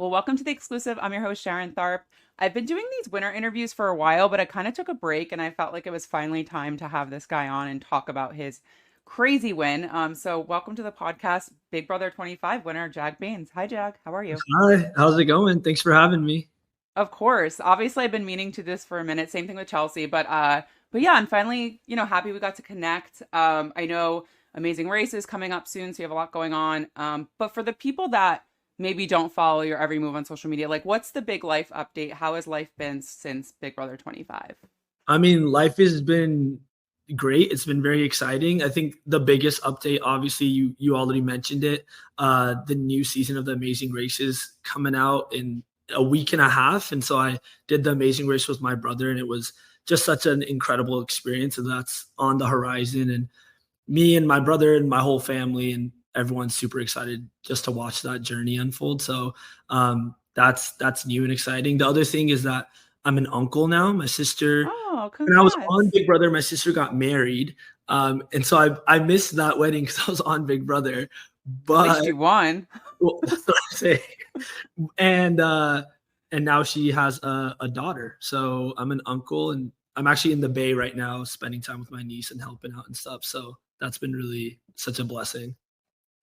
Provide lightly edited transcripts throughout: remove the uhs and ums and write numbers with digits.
Well, welcome to the exclusive. I'm your host, Sharon Tharp. I've been doing these winner interviews for a while, but I kind of took a break and I felt like it was finally time to have this guy on and talk about his crazy win. So welcome to the podcast, Big Brother 25 winner, Jag Bains. Hi, Jag. How are you? Hi, how's it going? Thanks for having me. Of course. Obviously, I've been meaning to this for a minute. Same thing with Chelsea, but yeah, I'm finally, happy we got to connect. I know Amazing Race is coming up soon, so you have a lot going on. But for the people that maybe don't follow your every move on social media, like what's the big life update? How has life been since Big Brother 25? I mean, life has been great. It's been very exciting. I think the biggest update, obviously, you already mentioned it. The new season of the Amazing Race is coming out in a week and a half, and so I did the Amazing Race with my brother, and it was just such an incredible experience. And that's on the horizon, and me and my brother and my whole family and everyone's super excited just to watch that journey unfold. So that's new and exciting. The other thing is that I'm an uncle now. My sister, Oh, when I was on congrats. Big Brother, my sister got married. And so I missed that wedding because I was on Big Brother. At least But you won. well, that's what I say. And and now she has a daughter. So I'm an uncle and I'm actually in the Bay right now, spending time with my niece and helping out and stuff. So that's been really such a blessing.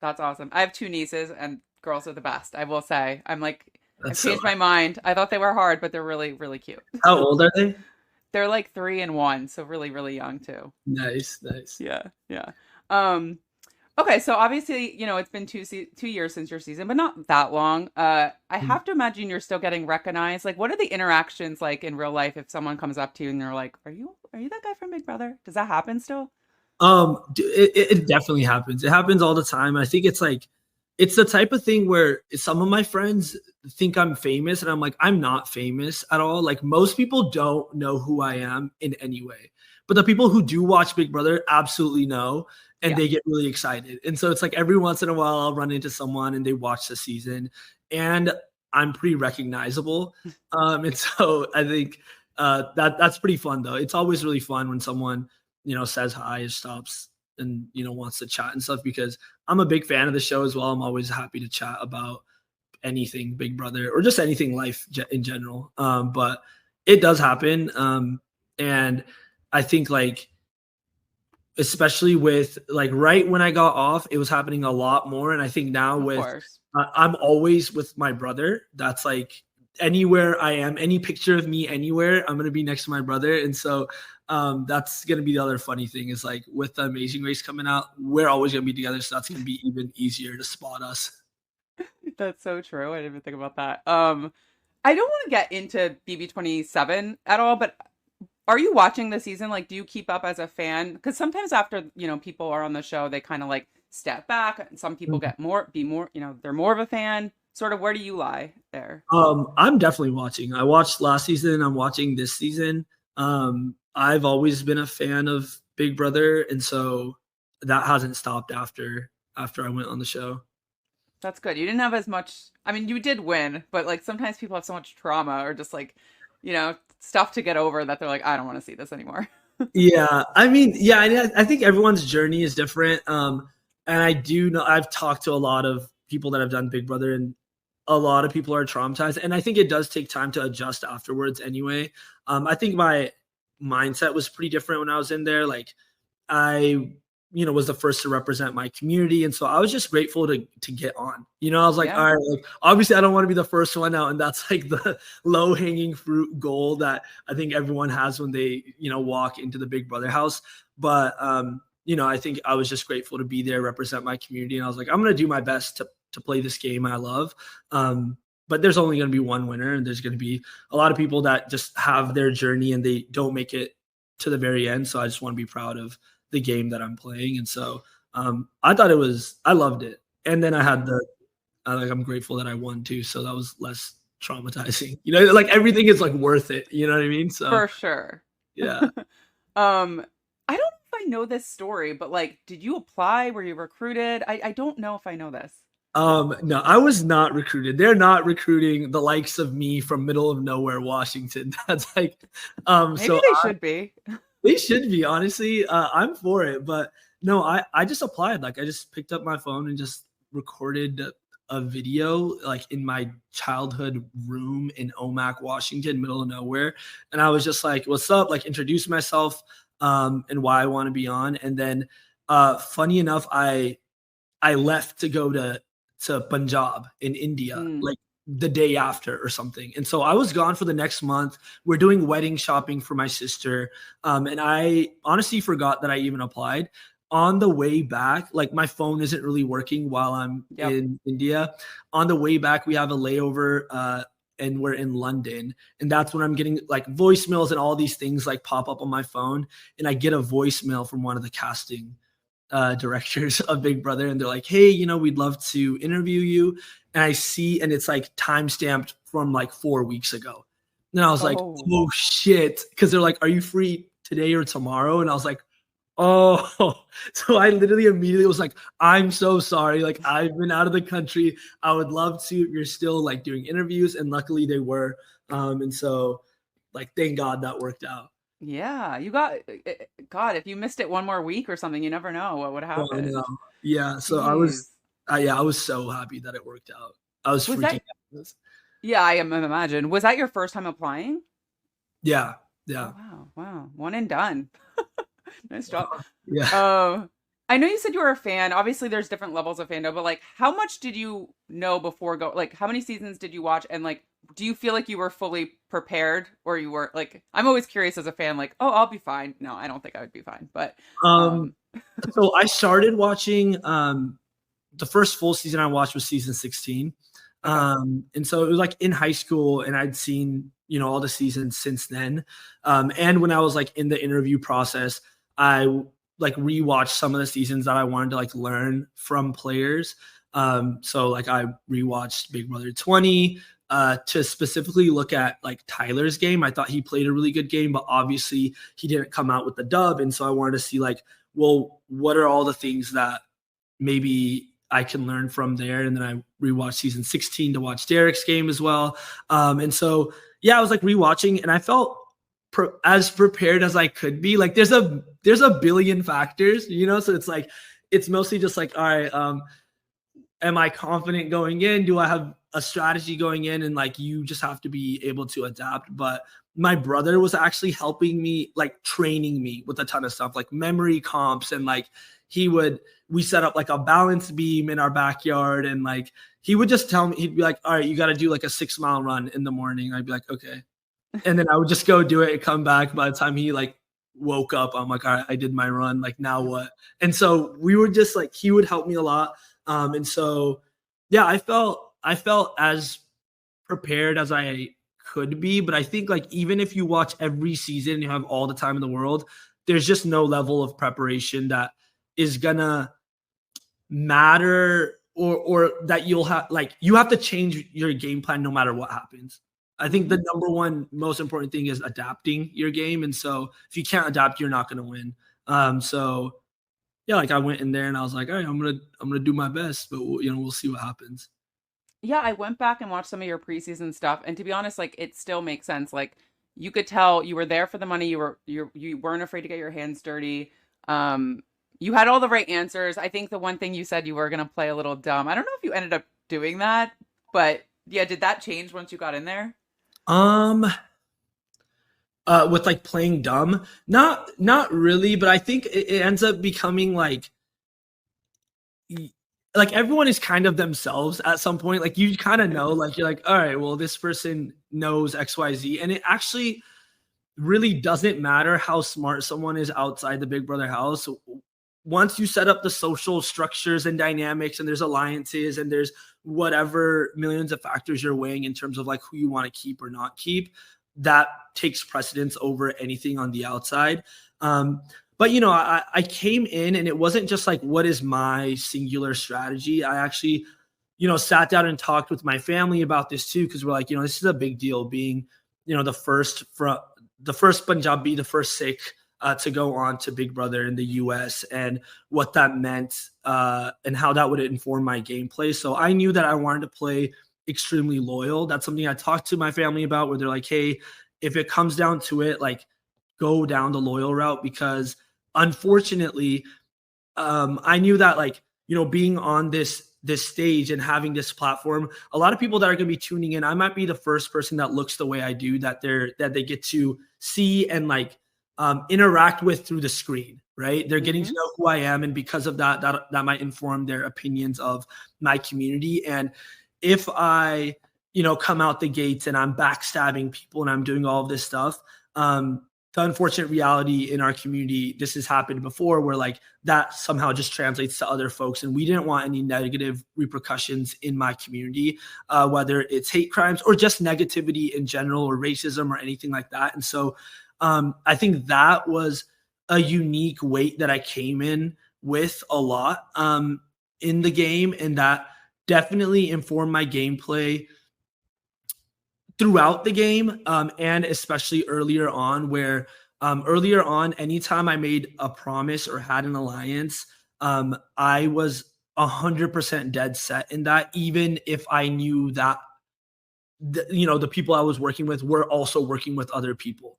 That's awesome. I have two nieces and girls are the best. I will say. I've That's so changed my mind. I thought they were hard, but they're really, really cute. How old are they? They're like 3 and 1, so really, really young too. Nice, nice. Yeah, yeah. Um, okay, so obviously, it's been 2 years since your season, but not that long. I have to imagine you're still getting recognized. Like, what are the interactions like in real life if someone comes up to you and they're like, "Are you that guy from Big Brother?" Does that happen still? It definitely happens. It happens all the time. I think it's like it's the type of thing where some of my friends think I'm famous, and I'm like, I'm not famous at all. Like most people don't know who I am in any way, but the people who do watch Big Brother absolutely know, and Yeah. they get really excited. And so it's like every once in a while, I'll run into someone and they watch the season, and I'm pretty recognizable. And so I think that's pretty fun though. It's always really fun when someone says hi, stops, and wants to chat and stuff because I'm a big fan of the show as well. I'm always happy to chat about anything Big Brother or just anything life in general. But it does happen, and I think like especially with like right when I got off, it was happening a lot more. And I think now Of with course. I'm always with my brother. That's like anywhere I am, any picture of me anywhere, I'm gonna be next to my brother. And so that's gonna be the other funny thing is like with the Amazing Race coming out, we're always gonna be together. So that's gonna be even easier to spot us. That's so true. I didn't even think about that. I don't want to get into BB27 at all, but are you watching the season? Like, do you keep up as a fan? Because sometimes after, people are on the show, they kind of like step back. And some people be more, they're more of a fan. Sort of, where do you lie there? I'm definitely watching. I watched last season. I'm watching this season. I've always been a fan of Big Brother, and so that hasn't stopped after I went on the show. That's good. You didn't have as much. I mean, you did win, but like sometimes people have so much trauma or just like, stuff to get over that they're like, I don't want to see this anymore. Yeah, I mean, yeah, I think everyone's journey is different. And I do know I've talked to a lot of people that have done Big Brother, and a lot of people are traumatized. And I think it does take time to adjust afterwards. Anyway, I think my mindset was pretty different when I was in there. Like I, was the first to represent my community, and so I was just grateful to get on. I was like, Yeah. all right, like obviously I don't want to be the first one out, and that's like the low hanging fruit goal that I think everyone has when they walk into the Big Brother house. But I think I was just grateful to be there, represent my community, and I was like, I'm gonna do my best to play this game I love. But there's only going to be one winner, and there's going to be a lot of people that just have their journey and they don't make it to the very end. So I just want to be proud of the game that I'm playing. And so I loved it. And then I had I'm grateful that I won too. So that was less traumatizing, like everything is like worth it. You know what I mean? So For sure. yeah. I don't know if I know this story, but like, did you apply? Were you recruited? I don't know if I know this. No, I was not recruited. They're not recruiting the likes of me from middle of nowhere, Washington. That's like, Maybe so they should be. they should be honestly. I'm for it, but no, I just applied. Like I just picked up my phone and just recorded a video like in my childhood room in Omak, Washington, middle of nowhere. And I was just like, what's up? Like introduce myself and why I want to be on. And then funny enough, I left to go to Punjab in India, Mm. like the day after or something. And so I was gone for the next month. We're doing wedding shopping for my sister. And I honestly forgot that I even applied. On the way back, like my phone isn't really working while I'm Yep. in India. On the way back, we have a layover and we're in London. And that's when I'm getting like voicemails and all these things like pop up on my phone. And I get a voicemail from one of the casting directors of Big Brother, and they're like, "Hey, we'd love to interview you." And I see, and it's like time stamped from like 4 weeks ago. And I was like, Oh. "Oh shit!" Because they're like, "Are you free today or tomorrow?" And I was like, "Oh." So I literally immediately was like, "I'm so sorry. Like I've been out of the country. I would love to if you're still like doing interviews." And luckily they were. And so like thank God that worked out. Yeah, you got God, if you missed it one more week or something, you never know what would have Oh, I know. happened. Yeah. So Jeez. yeah, I was so happy that it worked out. I was Was freaking that out. Yeah, I am imagine. Was that your first time applying? Yeah. Oh Yeah. wow, wow. One and done. Nice job. Yeah. Um, I know you said you were a fan. Obviously, there's different levels of fandom, but like, how much did you know before go? Like, how many seasons did you watch? And like, do you feel like you were fully prepared, or you were like? I'm always curious as a fan, like, oh, I'll be fine. No, I don't think I would be fine, but Um, um, so I started watching the first full season I watched was season 16. okay, And so it was like in high school and I'd seen, all the seasons since then. And when I was like in the interview process, I like rewatched some of the seasons that I wanted to like learn from players. So like I rewatched Big Brother 20 to specifically look at like Tyler's game. I thought he played a really good game, but obviously he didn't come out with the dub. And so I wanted to see like, well, what are all the things that maybe I can learn from there. And then I rewatched season 16 to watch Derek's game as well. And so, yeah, I was like rewatching and I felt as prepared as I could be. Like there's a billion factors, so it's like, it's mostly just like, all right, am I confident going in? Do I have a strategy going in? And like, you just have to be able to adapt. But my brother was actually helping me, like training me with a ton of stuff, like memory comps. And like, we set up like a balance beam in our backyard. And like, he would just tell me, he'd be like, all right, you got to do like a 6 mile run in the morning. I'd be like, okay. And then I would just go do it and come back. By the time he like woke up, I'm like, all right, I did my run. Like, now what? And so we were just like, he would help me a lot. And so, yeah, I felt as prepared as I could be. But I think like even if you watch every season and you have all the time in the world, there's just no level of preparation that is gonna matter or that you'll have like you have to change your game plan no matter what happens. I think hmm the number one most important thing is adapting your game. And so if you can't adapt, you're not gonna win. So yeah, like I went in there and I was like, all right, I'm gonna do my best, but we'll see what happens. yeah, I went back and watched some of your preseason stuff, and to be honest, like it still makes sense. Like you could tell you were there for the money. You weren't afraid to get your hands dirty. Um, you had all the right answers. I think the one thing you said you were gonna play a little dumb. I don't know if you ended up doing that, but yeah, did that change once you got in there? Um, with like playing dumb, not really, but I think it ends up becoming like everyone is kind of themselves at some point. Like you kind of know, like you're like, all right, well, this person knows XYZ. And it actually really doesn't matter how smart someone is outside the Big Brother house. Once you set up the social structures and dynamics, and there's alliances, and there's whatever millions of factors you're weighing in terms of like who you want to keep or not keep, that takes precedence over anything on the outside. But I came in and it wasn't just like what is my singular strategy. I actually sat down and talked with my family about this too, because we're like, this is a big deal being the first Punjabi, the first Sikh to go on to Big Brother in the US, and what that meant and how that would inform my gameplay. So I knew that I wanted to play extremely loyal. That's something I talked to my family about, where they're like, hey, if it comes down to it, like go down the loyal route, because unfortunately, I knew that like, being on this stage and having this platform, a lot of people that are going to be tuning in, I might be the first person that looks the way I do, that they get to see and like interact with through the screen, right? They're getting to know who I am, and because of that, that might inform their opinions of my community. And if I, come out the gates and I'm backstabbing people and I'm doing all of this stuff, the unfortunate reality in our community, this has happened before, where like that somehow just translates to other folks. And we didn't want any negative repercussions in my community, whether it's hate crimes or just negativity in general or racism or anything like that. And so I think that was a unique weight that I came in with a lot in the game. And that definitely informed my gameplay throughout the game, and especially earlier on, where earlier on, anytime I made a promise or had an alliance, I was 100% dead set in that, even if I knew that the people I was working with were also working with other people,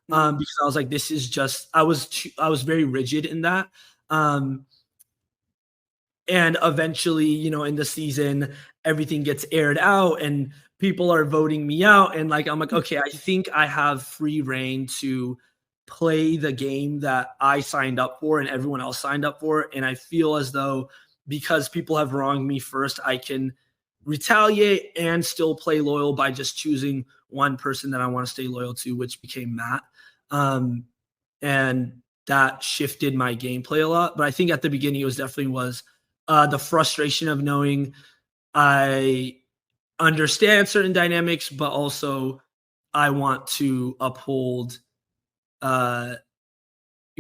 because I was like, this is just, I was very rigid in that. And eventually, in the season, everything gets aired out and people are voting me out. And like, I'm like, okay, I think I have free reign to play the game that I signed up for and everyone else signed up for. And I feel as though because people have wronged me first, I can retaliate and still play loyal by just choosing one person that I want to stay loyal to, which became Matt. And that shifted my gameplay a lot. But I think at the beginning, it was definitely the frustration of knowing I understand certain dynamics, but also I want to uphold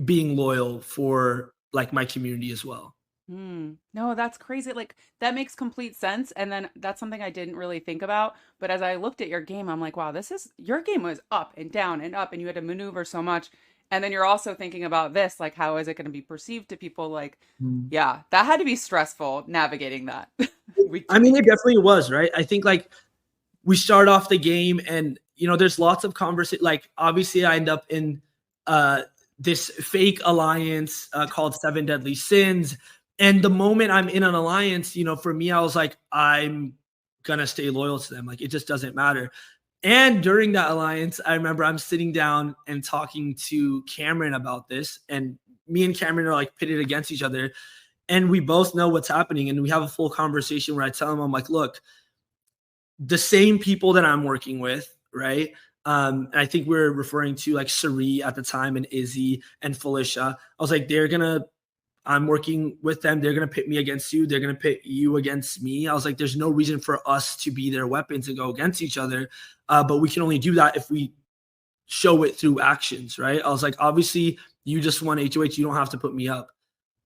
being loyal for like my community as well. No, that's crazy. Like that makes complete sense. And then that's something I didn't really think about. But as I looked at your game, I'm like, wow, your game was up and down and up, and you had to maneuver so much. And then you're also thinking about this, like, how is it going to be perceived to people? Like, yeah, that had to be stressful navigating that. I mean, it definitely was, right? I think like we start off the game and, there's lots of conversation. Like, obviously I end up in this fake alliance called Seven Deadly Sins. And the moment I'm in an alliance, for me, I was like, I'm going to stay loyal to them. Like, it just doesn't matter. And during that alliance, I remember I'm sitting down and talking to Cameron about this. And me and Cameron are like pitted against each other. And we both know what's happening. And we have a full conversation where I tell him, I'm like, look, the same people that I'm working with, right? And I think we're referring to like Sari at the time and Izzy and Felicia. I was like, I'm working with them. They're going to pit me against you. They're going to pit you against me. I was like, there's no reason for us to be their weapons and go against each other. But we can only do that if we show it through actions, right? I was like, obviously, you just won HOH. You don't have to put me up.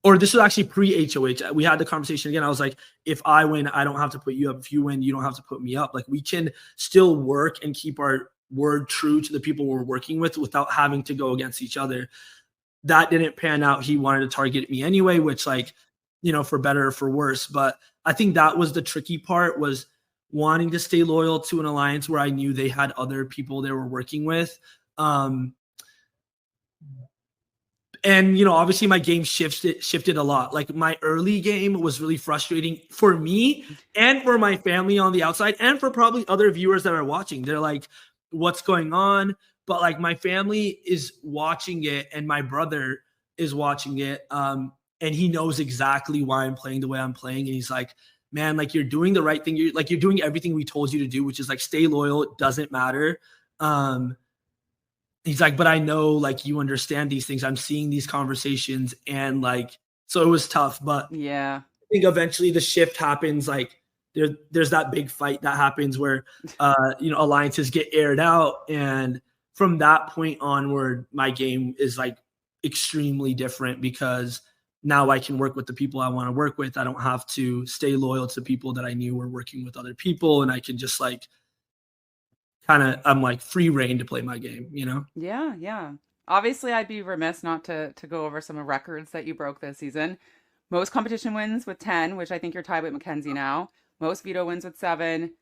Or this was actually pre-HOH. We had the conversation again. I was like, if I win, I don't have to put you up. If you win, you don't have to put me up. Like, we can still work and keep our word true to the people we're working with without having to go against each other. That didn't pan out. He wanted to target me anyway, which like, for better or for worse. But I think that was the tricky part, was wanting to stay loyal to an alliance where I knew they had other people they were working with. And, obviously my game shifted a lot. Like, my early game was really frustrating for me and for my family on the outside, and for probably other viewers that are watching. They're like, what's going on? But like, my family is watching it and my brother is watching it. And he knows exactly why I'm playing the way I'm playing. And he's like, man, like, you're doing the right thing. You're doing everything we told you to do, which is like, stay loyal. It doesn't matter. He's like, but I know like you understand these things. I'm seeing these conversations, and like, so it was tough, but yeah, I think eventually the shift happens. Like, there's that big fight that happens where, alliances get aired out. And from that point onward, my game is like extremely different, because now I can work with the people I want to work with. I don't have to stay loyal to people that I knew were working with other people. And I can just like, I'm like free reign to play my game, Yeah, yeah. Obviously, I'd be remiss not to go over some of records that you broke this season. Most competition wins with 10, which I think you're tied with Mackenzie now. Most veto wins with 7.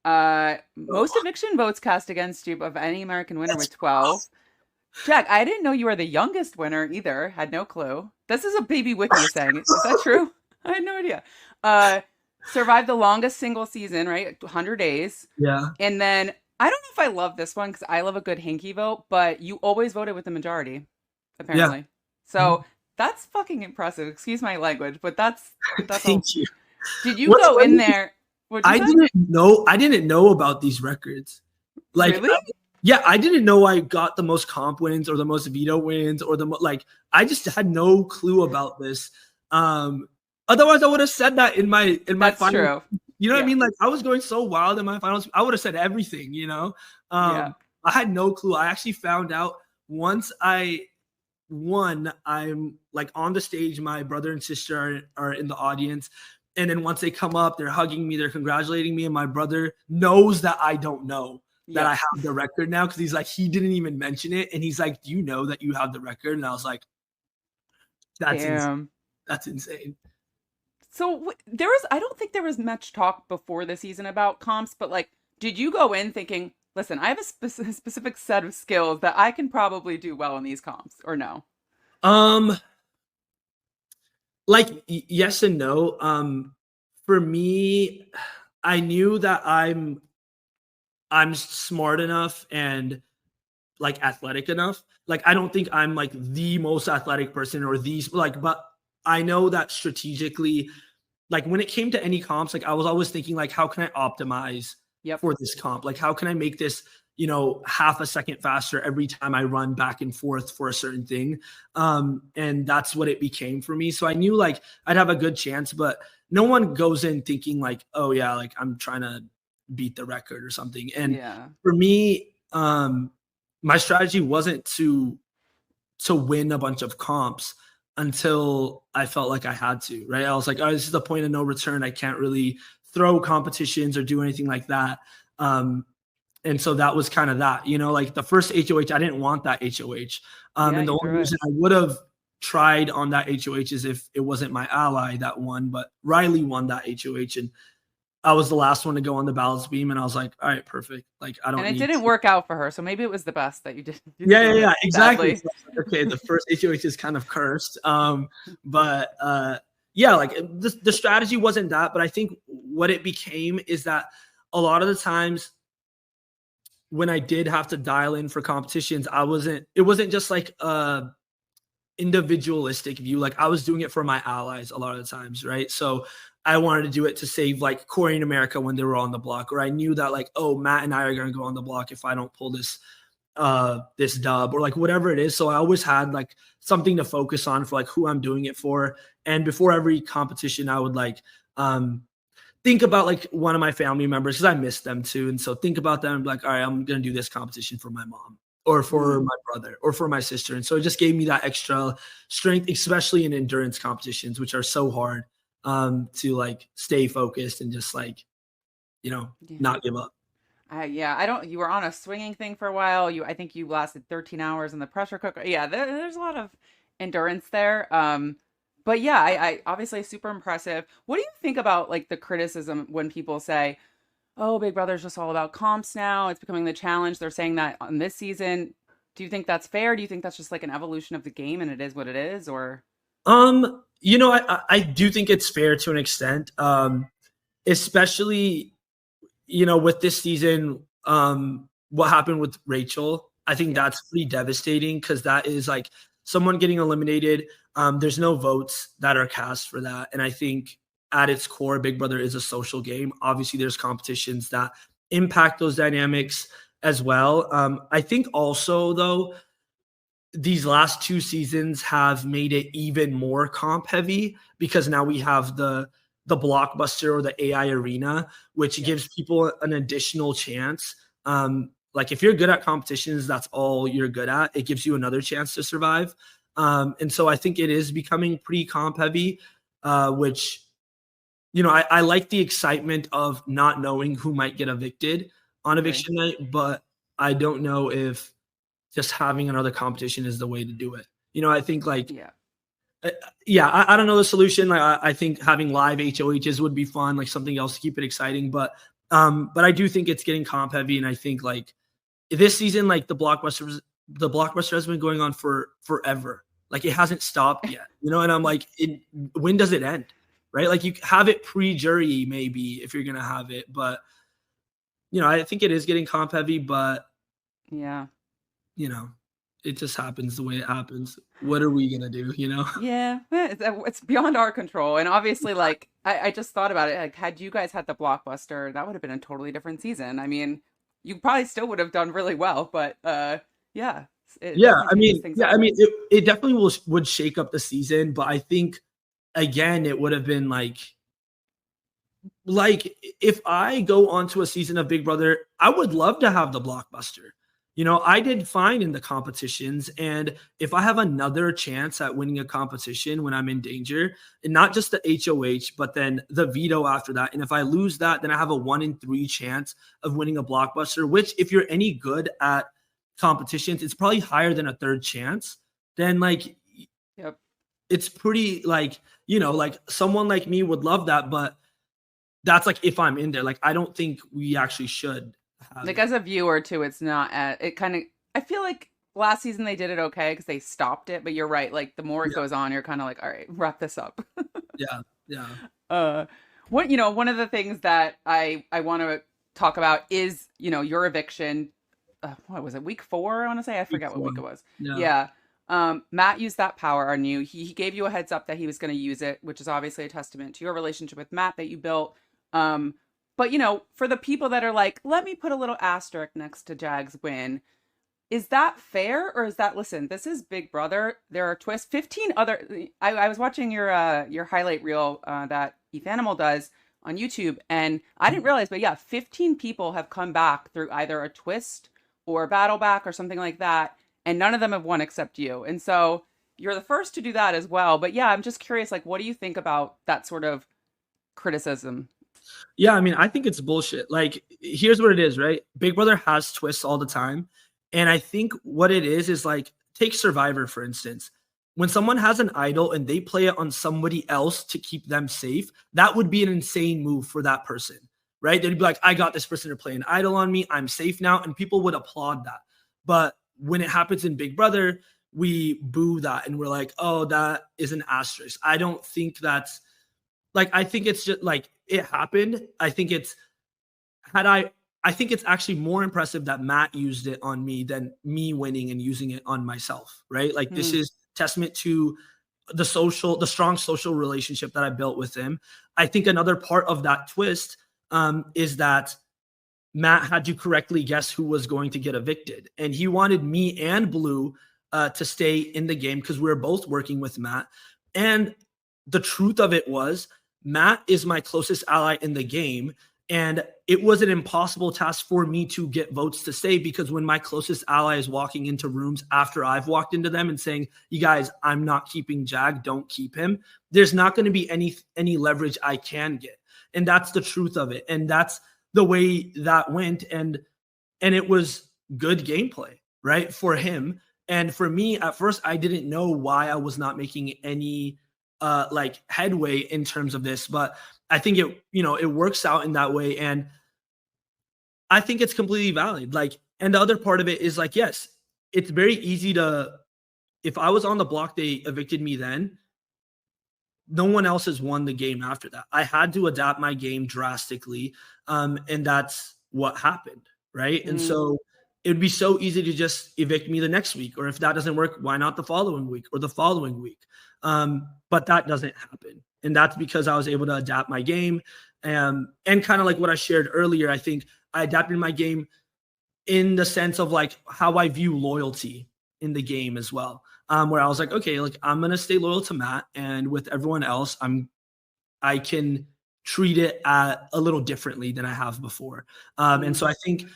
Most eviction votes cast against you of any American winner with 12. Jack, I didn't know you were the youngest winner either. Had no clue. This is a baby wiki saying it. Is that true? I had no idea. survived the longest single season, right? 100 days. Yeah. And then I don't know if I love this one because I love a good hinky vote, but you always voted with the majority, Yeah. apparently. Mhm. So that's fucking impressive. Excuse my language, but that's a. Thank you. Did you What's go in funny is there? What'd you say? I didn't know about these records. Like, Really? yeah, I didn't know I got the most comp wins or the most veto wins or like I just had no clue about this. Otherwise I would have said that in my That's final. true. You know what I Yeah. mean? Like I was going so wild in my finals. I would have said everything, Yeah. I had no clue. I actually found out once I won, I'm like on the stage, my brother and sister are in the audience. And then once they come up, they're hugging me, they're congratulating me. And my brother knows that I don't know that I Yep. have the record now because he's like, he didn't even mention it. And he's like, do you know that you have the record? And I was like, that's insane. Damn. That's insane. So there was, I don't think there was much talk before the season about comps, but like, did you go in thinking, listen, I have a specific set of skills that I can probably do well in these comps, or no? Um, like yes and no. For me, I knew that I'm smart enough and like athletic enough. Like I don't think I'm like the most athletic person or these like, but I know that strategically, like when it came to any comps, like I was always thinking like, how can I optimize Yep. for this comp? Like how can I make this, half a second faster every time I run back and forth for a certain thing? And that's what it became for me. So I knew like I'd have a good chance, but no one goes in thinking like, oh yeah, like I'm trying to beat the record or something. And Yeah. for me, my strategy wasn't to win a bunch of comps until I felt like I had to, right? I was like, oh, this is the point of no return. I can't really throw competitions or do anything like that. And so that was kind of that, like the first HOH, I didn't want that HOH. Yeah, And the you only threw it. reason I would have tried on that HOH is if it wasn't my ally that won, but Riley won that HOH. And I was the last one to go on the balance beam, and I was like, all right, perfect. Like, I And don't it need didn't to. work out for her, so maybe it was the best that you Yeah, threw yeah, it, yeah, exactly. sadly. So like, okay, the first HOH is kind of cursed. But yeah, like the strategy wasn't that, but I think what it became is that a lot of the times when I did have to dial in for competitions, it wasn't just like individualistic view. Like I was doing it for my allies a lot of the times, right? So I wanted to do it to save like Corey and America when they were on the block, or I knew that like, oh, Matt and I are gonna go on the block if I don't pull this dub or like whatever it is. So I always had like something to focus on for like who I'm doing it for. And before every competition, I would like think about like one of my family members because I miss them too. And so think about them and be like, all right, I'm gonna do this competition for my mom or for Mm. my brother or for my sister. And so it just gave me that extra strength, especially in endurance competitions, which are so hard to like stay focused and just like, Yeah. not give up. Yeah, I don't. You were on a swinging thing for a while. I think you lasted 13 hours in the pressure cooker. Yeah, there's a lot of endurance there. But yeah, I obviously super impressive. What do you think about like the criticism when people say, "Oh, Big Brother's just all about comps now. It's becoming the challenge." They're saying that on this season. Do you think that's fair? Do you think that's just like an evolution of the game and it is what it is, or? I do think it's fair to an extent. Especially with this season, what happened with Rachel, I think Yeah. that's pretty devastating because that is like someone getting eliminated. There's no votes that are cast for that. And I think at its core, Big Brother is a social game. Obviously, there's competitions that impact those dynamics as well. I think also, though, these last two seasons have made it even more comp heavy because now we have the blockbuster or the AI arena, which Yep. gives people an additional chance. Like if you're good at competitions, that's all you're good at. It gives you another chance to survive. And so I think it is becoming pretty comp heavy, which I like the excitement of not knowing who might get evicted on Right. eviction night, but I don't know if just having another competition is the way to do it. I think like, Yeah. uh, yeah, I don't know the solution. Like, I think having live HOHs would be fun, like something else to keep it exciting. But I do think it's getting comp heavy, and I think like this season, like the blockbuster has been going on for forever. Like it hasn't stopped yet, and I'm like, when does it end? right? Like you have it pre-jury maybe if you're gonna have it, but I think it is getting comp heavy, but Yeah. you know, it just happens the way it happens. What are we gonna do? Yeah, it's beyond our control. And obviously, like, I just thought about it. Like, had you guys had the blockbuster, that would have been a totally different season. I mean, you probably still would have done really well, but yeah, it definitely changes things I up. mean, it definitely would shake up the season, but I think again, it would have been like if I go onto a season of Big Brother, I would love to have the blockbuster. I did fine in the competitions. And if I have another chance at winning a competition when I'm in danger, and not just the HOH, but then the veto after that. And if I lose that, then I have a 1 in 3 chance of winning a blockbuster, which if you're any good at competitions, it's probably higher than a third chance. Then Yep. it's pretty like someone like me would love that, but that's like if I'm in there. Like I don't think we actually should have Like, it. as a viewer, too, it's not it kind of, I feel like last season they did it okay because they stopped it, but you're right. Like, the more it Yeah, goes on, you're kind of like, all right, wrap this up. yeah, yeah. uh one of the things that I want to talk about is, your eviction. What was it, week 4? I want to say, I Week forget what 4. week it was. Yeah. Yeah. Matt used that power on you. He gave you a heads up that he was going to use it, which is obviously a testament to your relationship with Matt that you built. But for the people that are like, let me put a little asterisk next to Jag's win, is that fair, or is that, listen, this is Big Brother. There are twists. 15 other. I was watching your highlight reel that Eth Animal does on YouTube, and I didn't realize, but yeah, 15 people have come back through either a twist or a battle back or something like that, and none of them have won except you. And so you're the first to do that as well. But yeah, I'm just curious, like, what do you think about that sort of criticism? Yeah, I mean, I think it's bullshit. Like, here's what it is, right? Big Brother has twists all the time. And I think what it is like, take Survivor, for instance. When someone has an idol and they play it on somebody else to keep them safe, that would be an insane move for that person, right? They'd be like, I got this person to play an idol on me. I'm safe now. And people would applaud that. But when it happens in Big Brother, we boo that and we're like, oh, that is an asterisk. I don't think that's like, I think it's just like it happened. Had I think it's actually more impressive that Matt used it on me than me winning and using it on myself, right? Like this Hmm. is testament to the strong social relationship that I built with him. I think another part of that twist is that Matt had to correctly guess who was going to get evicted, and he wanted me and Blue to stay in the game because we were both working with Matt. And the truth of it was, Matt is my closest ally in the game. And it was an impossible task for me to get votes to stay because when my closest ally is walking into rooms after I've walked into them and saying, you guys, I'm not keeping Jag, don't keep him, there's not going to be any leverage I can get. And that's the truth of it. And that's the way that went. And it was good gameplay, right? For him. And for me, at first, I didn't know why I was not making any like headway in terms of this, but I think it works out in that way. And I think it's completely valid. Like, and the other part of it is like, yes, it's very easy if I was on the block, they evicted me then. No one else has won the game after that. I had to adapt my game drastically. And that's what happened. Right. And Mm. so it'd be so easy to just evict me the next week. Or if that doesn't work, why not the following week or the following week? But that doesn't happen. And that's because I was able to adapt my game. And kind of like what I shared earlier, I think I adapted my game in the sense of like how I view loyalty in the game as well. Where I was like, okay, like I'm gonna stay loyal to Matt, and with everyone else, I can treat it a little differently than I have before. And Mm. so I think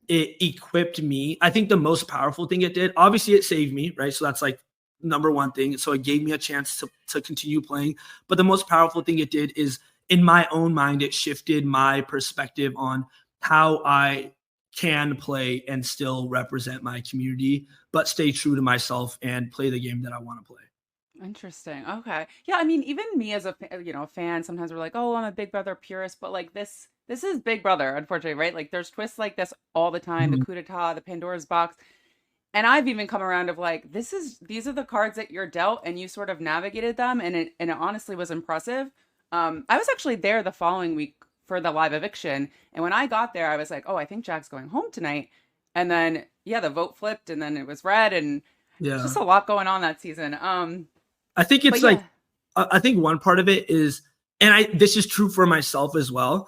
it equipped me. I think the most powerful thing it did, obviously, it saved me, right? So that's like number one thing. So it gave me a chance to continue playing. But the most powerful thing it did is in my own mind, it shifted my perspective on how I can play and still represent my community, but stay true to myself and play the game that I want to play. Interesting. Okay. Yeah, I mean, even me as a fan, sometimes we're like, "Oh, I'm a Big Brother purist," but like this is Big Brother, unfortunately, right? Like there's twists like this all the time, the Mhm. coup d'etat, the Pandora's box. And I've even come around of like, these are the cards that you're dealt and you sort of navigated them, and it honestly was impressive. I was actually there the following week for the live eviction. And when I got there, I was like, oh, I think Jack's going home tonight. And then, yeah, the vote flipped and then it was red. And it's Yeah. just a lot going on that season. I think But it's like, yeah, I think one part of it is, and this is true for myself as well.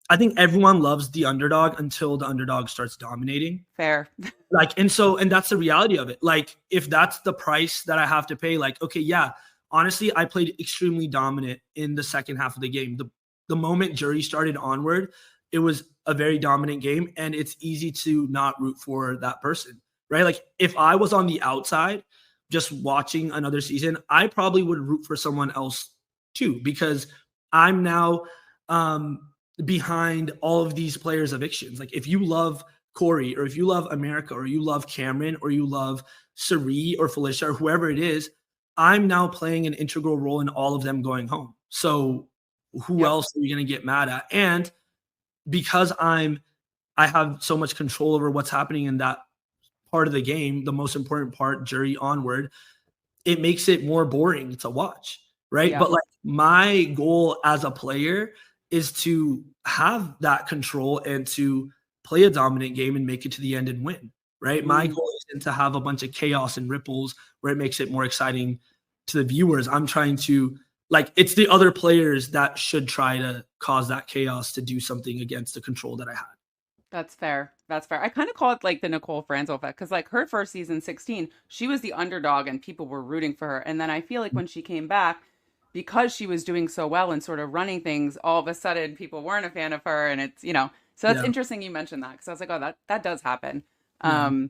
I think everyone loves the underdog until the underdog starts dominating. fair. Like, and that's the reality of it. Like, if that's the price that I have to pay, like, okay, yeah, honestly, I played extremely dominant in the second half of the game. The moment jury started onward, it was a very dominant game, and it's easy to not root for that person, right? Like, if I was on the outside just watching another season, I probably would root for someone else too, because I'm now behind all of these players' evictions. Like, if you love Corey, or if you love America, or you love Cameron, or you love Sari or Felicia, or whoever it is, I'm now playing an integral role in all of them going home. So who Yep. else are you going to get mad at? And because I have so much control over what's happening in that part of the game, the most important part, jury onward, it makes it more boring to watch, right? Yeah. But like, my goal as a player is to have that control and to play a dominant game and make it to the end and win, right? My Mm, goal isn't to have a bunch of chaos and ripples where it makes it more exciting to the viewers. I'm trying to, like, it's the other players that should try to cause that chaos to do something against the control that I had. that's fair. That's fair. I kind of call it like the Nicole Franzel effect because, like, her first season, 16, she was the underdog and people were rooting for her. And then I feel like when she came back, because she was doing so well and sort of running things, all of a sudden people weren't a fan of her. And it's, so that's Yeah. interesting you mentioned that because I was like, oh, that does happen. Mhm. Um,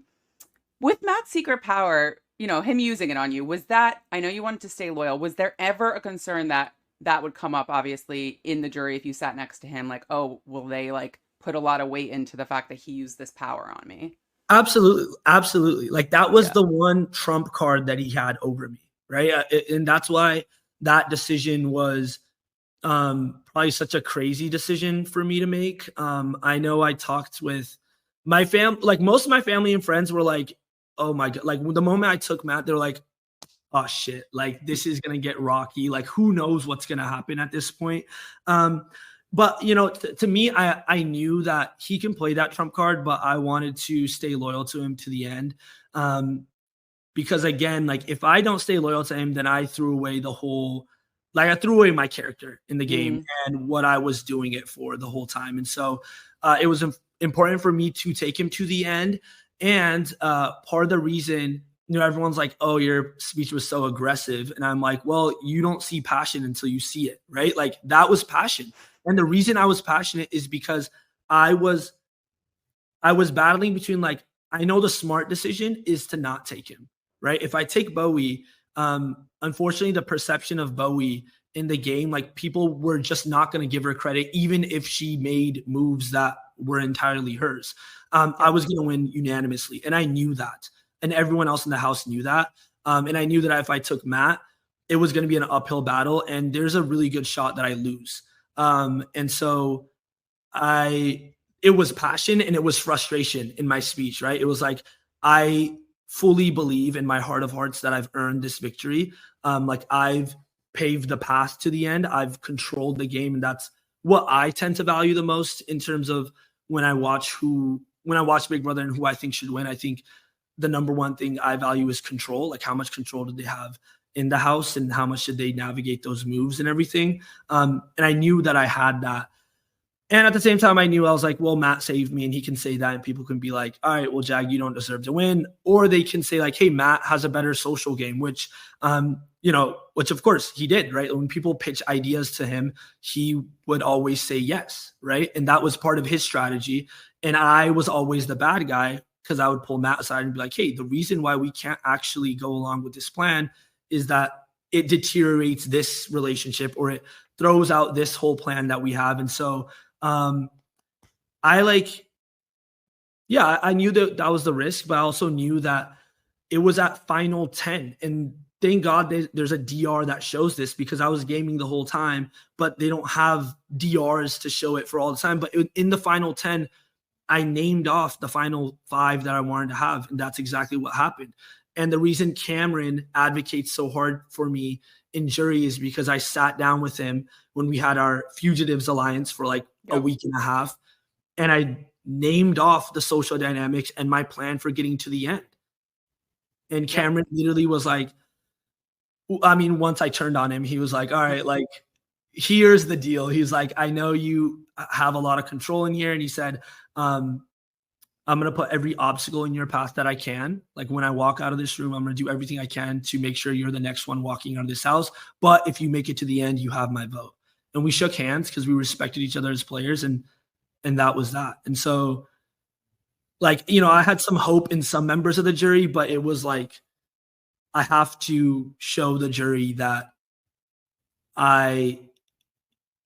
with Matt's secret power, him using it on you, was that, I know you wanted to stay loyal. Was there ever a concern that that would come up, obviously, in the jury if you sat next to him? Like, oh, will they like put a lot of weight into the fact that he used this power on me? Absolutely, absolutely. Like, that was Yeah. the one trump card that he had over me, right? And that's why that decision was probably such a crazy decision for me to make. I know I talked with my like, most of my family and friends were like, "Oh my god!" Like, the moment I took Matt, they're like, "Oh shit! Like, this is gonna get rocky. Like, who knows what's gonna happen at this point?" Um, but to me, I knew that he can play that trump card, but I wanted to stay loyal to him to the end. Um, because again, like, if I don't stay loyal to him, then I threw away I threw away my character in the game Mm, and what I was doing it for the whole time. And so it was important for me to take him to the end. And part of the reason, everyone's like, "Oh, your speech was so aggressive," and I'm like, "Well, you don't see passion until you see it, right?" Like, that was passion. And the reason I was passionate is because I was I was battling between, like, I know the smart decision is to not take him, right? If I take Bowie, unfortunately, the perception of Bowie in the game, like, people were just not going to give her credit, even if she made moves that were entirely hers. I yep. was going to win unanimously, and I knew that, and everyone else in the house knew that. And I knew that if I took Matt, it was going to be an uphill battle, and there's a really good shot that I lose. And so I it was passion and it was frustration in my speech, right? It was like, I fully believe in my heart of hearts that I've earned this victory. Like, I've paved the path to the end. I've controlled the game, and that's what I tend to value the most in terms of when I watch Big Brother and who I think should win. I think the number one thing I value is control. Like, how much control do they have in the house, and how much should they navigate those moves and everything. And I knew that I had that, and at the same time, I knew, I was like, well, Matt saved me, and he can say that, and people can be like, all right, well, Jag, you don't deserve to win. Or they can say, like, hey, Matt has a better social game, which of course he did, right? When people pitch ideas to him, he would always say yes, right? And that was part of his strategy. And I was always the bad guy because I would pull Matt aside and be like, hey, the reason why we can't actually go along with this plan is that it deteriorates this relationship, or it throws out this whole plan that we have. And so, I like, yeah, I knew that that was the risk, but I also knew that it was at final 10. And thank God there's a DR that shows this, because I was gaming the whole time, but they don't have DRs to show it for all the time. But in the final 10, I named off the final 5 that I wanted to have. And that's exactly what happened. And the reason Cameron advocates so hard for me in jury is because I sat down with him when we had our Fugitives Alliance for like a Yep. week and a half, and I named off the social dynamics and my plan for getting to the end. And Yep. Cameron literally was like, I mean, once I turned on him, he was like, all right, like, here's the deal. He's like, I know you have a lot of control in here. And he said, I'm going to put every obstacle in your path that I can. Like when I walk out of this room, I'm going to do everything I can to make sure you're the next one walking out of this house. But if you make it to the end, you have my vote. And we shook hands because we respected each other as players. And that was that. And so, like, you know, I had some hope in some members of the jury, but it was like, I have to show the jury that I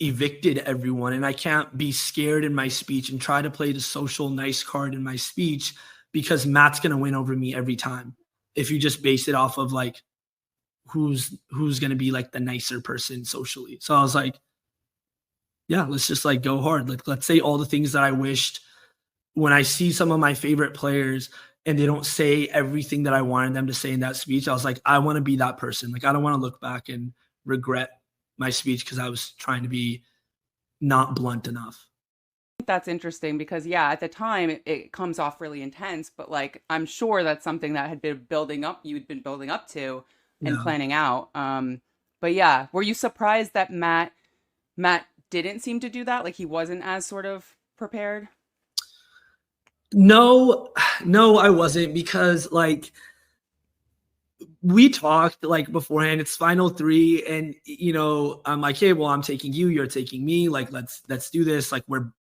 evicted everyone, and I can't be scared in my speech and try to play the social nice card in my speech, because Matt's going to win over me every time if you just base it off of like who's going to be like the nicer person socially. So I was like, yeah, let's just like go hard. Like, let's say all the things that I wished. When I see some of my favorite players and they don't say everything that I wanted them to say in that speech, I was like, I want to be that person. Like, I don't want to look back and regret my speech because I was trying to be not blunt enough. That's interesting because yeah, at the time it comes off really intense, but like I'm sure that's something that had been building up, you'd been building up to and Yeah. planning out. But yeah, were you surprised that Matt didn't seem to do that? Like he wasn't as sort of prepared? No, no, I wasn't, because like we talked like beforehand, it's final three, and you know, I'm like, hey, well, I'm taking you, you're taking me, like let's do this. Like we're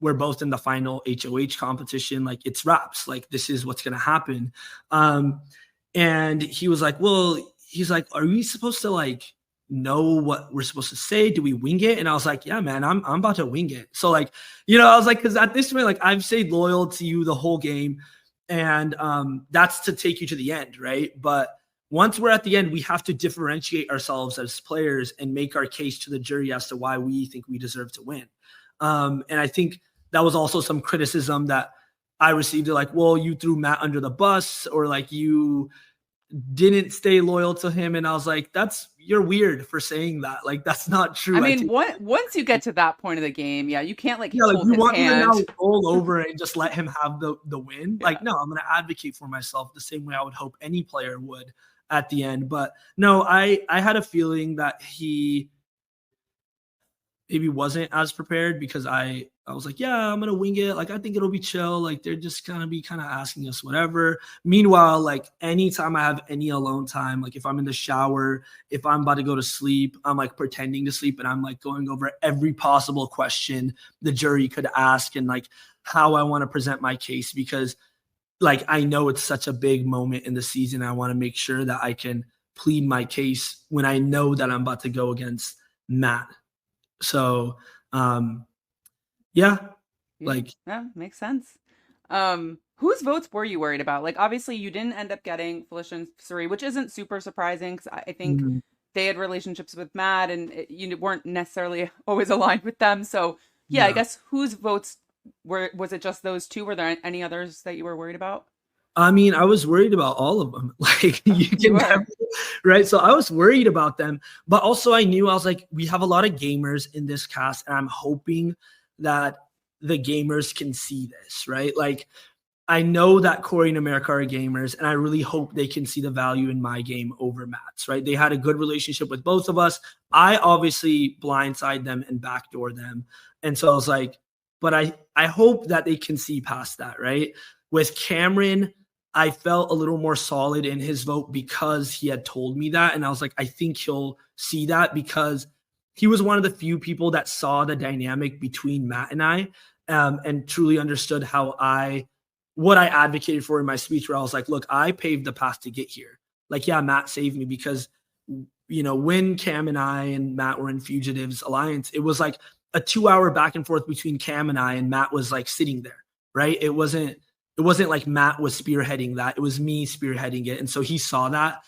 both in the final HOH competition, like it's wraps, like this is what's gonna happen. And he was like, well, he's like, are we supposed to like know what we're supposed to say? Do we wing it? And I was like, yeah, man, I'm about to wing it. So like, you know, I was like, because at this point, like I've stayed loyal to you the whole game, and that's to take you to the end, right? But once we're at the end, we have to differentiate ourselves as players and make our case to the jury as to why we think we deserve to win. And I think that was also some criticism that I received, like, well, you threw Matt under the bus, or like you didn't stay loyal to him. And I was like, you're weird for saying that. Like, that's not I true. I mean, think, once you get to that point of the game, yeah, you can't like yeah, like hold you his want me to now hand. roll over and just let him have the win. Yeah. Like, no, I'm going to advocate for myself the same way I would hope any player would at the end. But no, I had a feeling that he maybe wasn't as prepared, because I was like, yeah, I'm gonna wing it. Like, I think it'll be chill. Like, they're just gonna be kind of asking us whatever. Meanwhile, like anytime I have any alone time, like if I'm in the shower, if I'm about to go to sleep, I'm like pretending to sleep and I'm like going over every possible question the jury could ask and like how I want to present my case, because like I know it's such a big moment in the season. I want to make sure that I can plead my case when I know that I'm about to go against Matt. So, yeah, Yeah, like, yeah, makes sense. Whose votes were you worried about? Like, obviously, you didn't end up getting Felicia and Suri, which isn't super surprising because I think mm, they had relationships with Matt and you weren't necessarily always aligned with them. So, yeah, I yeah. guess whose votes was it just those two? Were there any others that you were worried about? I mean, I was worried about all of them. Like, you You can were. never, right? So I was worried about them, but also I knew, I was like, we have a lot of gamers in this cast, and I'm hoping that the gamers can see this, right? Like, I know that Corey and America are gamers, and I really hope they can see the value in my game over Matt's, right? They had a good relationship with both of us. I obviously blindside them and backdoor them. And so I was like, but I hope that they can see past that, right? With Cameron, I felt a little more solid in his vote because he had told me that. And I was like, I think he'll see that, because he was one of the few people that saw the dynamic between Matt and I, and truly understood what I advocated for in my speech, where I was like, look, I paved the path to get here. Like, yeah, Matt saved me, because, you know, when Cam and I and Matt were in Fugitives Alliance, it was like a 2-hour back and forth between Cam and I, and Matt was like sitting there, right? It wasn't like Matt was spearheading that. It was me spearheading it. And so he saw that.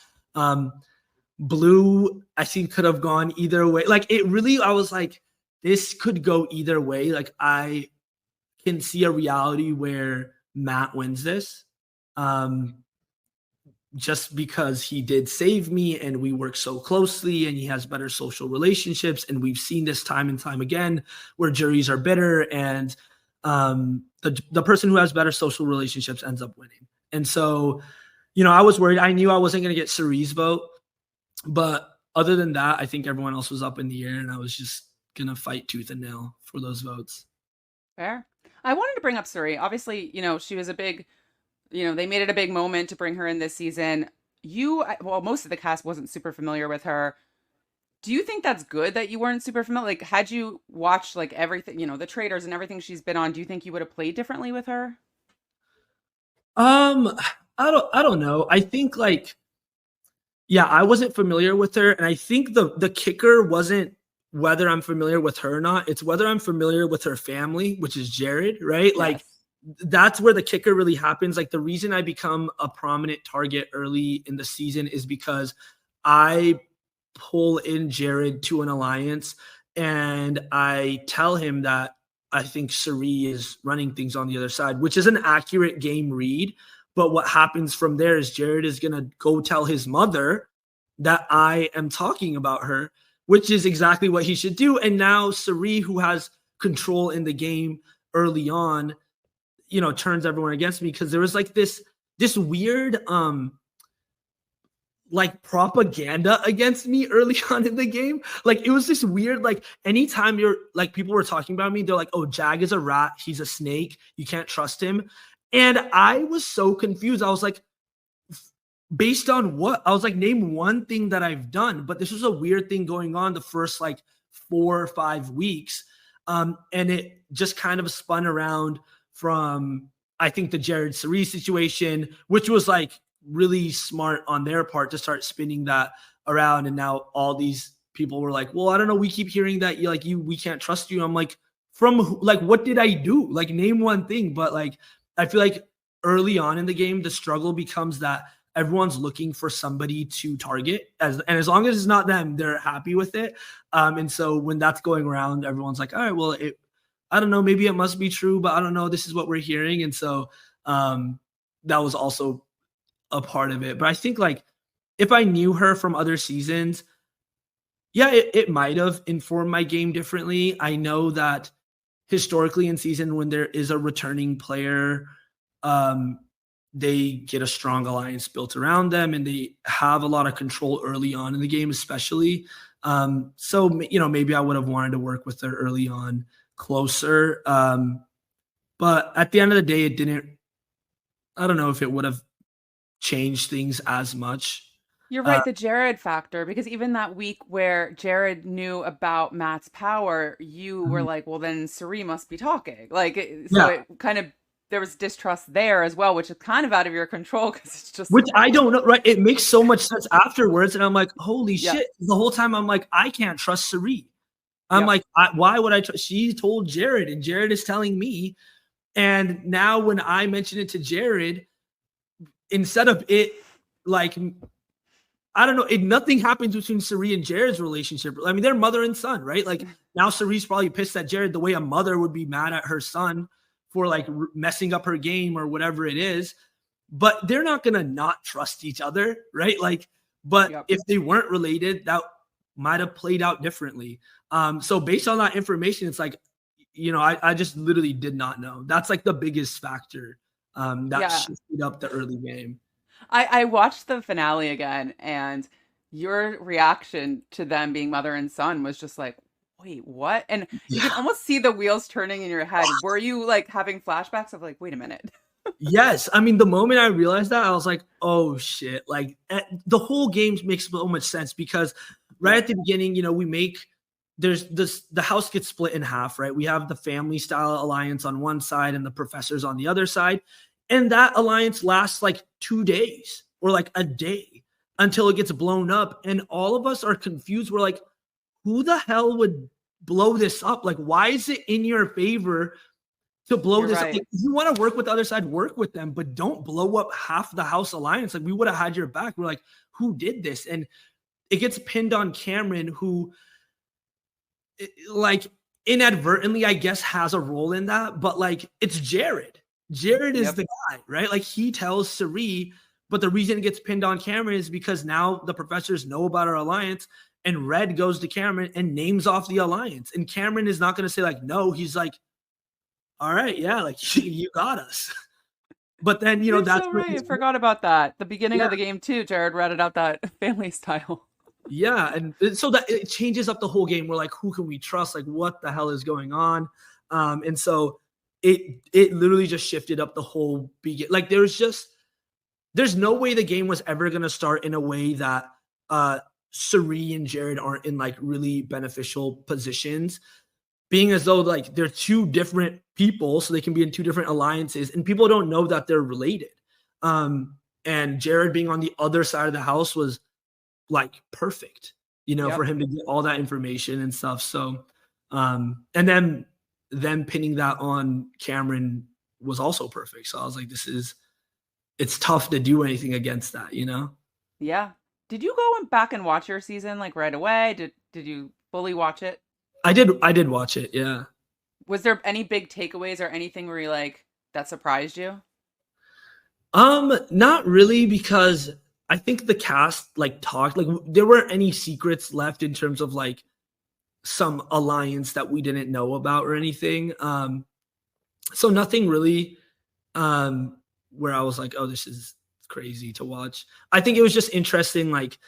Blue, I think, could have gone either way. Like, it really, I was like, this could go either way. Like, I can see a reality where Matt wins this. just because he did save me and we work so closely and he has better social relationships. And we've seen this time and time again where juries are bitter, and the person who has better social relationships ends up winning. And so, I was worried. I knew I wasn't going to get Cerie's vote, but other than that, I think everyone else was up in the air, and I was just going to fight tooth and nail for those votes. Fair. I wanted to bring up Suri. Obviously, she was a big, they made it a big moment to bring her in this season. Well, most of the cast wasn't super familiar with her. Do you think that's good that you weren't super familiar? Like, had you watched like everything, the Traitors and everything she's been on, do you think you would have played differently with her? I don't know. I think yeah, I wasn't familiar with her, and I think the kicker wasn't whether I'm familiar with her or not. It's whether I'm familiar with her family, which is Jared, right? Like, Yes. that's where the kicker really happens. Like, the reason I become a prominent target early in the season is because I pull in Jared to an alliance, and I tell him that I think Cirie is running things on the other side, which is an accurate game read. But what happens from there is Jared is going to go tell his mother that I am talking about her, which is exactly what he should do. And now Cirie, who has control in the game early on, turns everyone against me, because there was like this weird like propaganda against me early on in the game. Like, it was this weird, like, anytime you're like, people were talking about me, they're like, oh, Jag is a rat, he's a snake, you can't trust him. And I was so confused. I was like, based on what? I was like, name one thing that I've done. But this was a weird thing going on the first like 4 or 5 weeks. And it just kind of spun around from, I think, the Jared Cirie situation, which was like really smart on their part to start spinning that around. And now all these people were like, well, I don't know, we keep hearing that we can't trust you. I'm like, from like, what did I do? Like, name one thing. But like, I feel like early on in the game, the struggle becomes that everyone's looking for somebody to target, and as long as it's not them, they're happy with it. And so when that's going around, everyone's like, all right, well, I don't know, maybe it must be true, but I don't know, this is what we're hearing. And so that was also a part of it. But I think, like, if I knew her from other seasons, yeah, it might have informed my game differently. I know that historically in season, when there is a returning player, they get a strong alliance built around them, and they have a lot of control early on in the game, especially. So, maybe I would have wanted to work with her early on closer. But at the end of the day, I don't know if it would have changed things as much. You're right, the Jared factor, because even that week where Jared knew about Matt's power, you were like, well, then Cirie must be talking. Like, so Yeah. it kind of, there was distrust there as well, which is kind of out of your control, because it's just. Which I don't know, right? It makes so much sense afterwards. And I'm like, holy Yeah. shit. The whole time I'm like, I can't trust Cirie. I'm Yep. like, why would I trust? She told Jared, and Jared is telling me. And now when I mention it to Jared, instead of it, like, I don't know, nothing happens between Cirie and Jared's relationship. I mean, they're mother and son, right? Like, now Cirie's probably pissed at Jared the way a mother would be mad at her son for like messing up her game or whatever it is. But they're not going to not trust each other, right? Like, but Yep. if they weren't related, that might have played out differently. So based on that information, it's like, I just literally did not know. That's like the biggest factor that shifted up the early game. I watched the finale again, and your reaction to them being mother and son was just like, wait, what? And you can almost see the wheels turning in your head. Were you like having flashbacks of like, wait a minute? Yes. I mean, the moment I realized that, I was like, oh shit. Like, the whole game makes so much sense, because right at the beginning, there's the house gets split in half, right? We have the family style alliance on one side and the professors on the other side. And that alliance lasts like 2 days or like a day until it gets blown up. And all of us are confused. We're like, who the hell would blow this up? Like, why is it in your favor to blow You're this up? right. Like, if you want to work with the other side, work with them, but don't blow up half the house alliance. Like, we would have had your back. We're like, who did this? And it gets pinned on Cameron, who, like, inadvertently, I guess, has a role in that. But like, it's Jared. Jared is the guy, right? Like, he tells Cirie, But the reason it gets pinned on Cameron is because now the professors know about our alliance, and Red goes to Cameron and names off the alliance. And Cameron is not going to say like, no, he's like, all right, yeah, like you got us. But then, You're that's so where right. I forgot about that. The beginning of the game too, Jared ratted out that family style. yeah, and so that it changes up the whole game. We're like, who can we trust? Like, what the hell is going on? And so it literally just shifted up the whole begin. Like, there's no way the game was ever gonna start in a way that Suri and Jared aren't in like really beneficial positions, being as though like they're two different people, so they can be in two different alliances, and people don't know that they're related. And Jared being on the other side of the house was like perfect, for him to get all that information and stuff. So, and then them pinning that on Cameron was also perfect. So I was like, it's tough to do anything against that, Yeah. Did you go back and watch your season like right away? Did you fully watch it? I did watch it. Yeah. Was there any big takeaways or anything where you like that surprised you? Not really, because I think the cast like talked, like there weren't any secrets left in terms of like some alliance that we didn't know about or anything. So nothing really where I was like, oh, this is crazy to watch. I think it was just interesting, like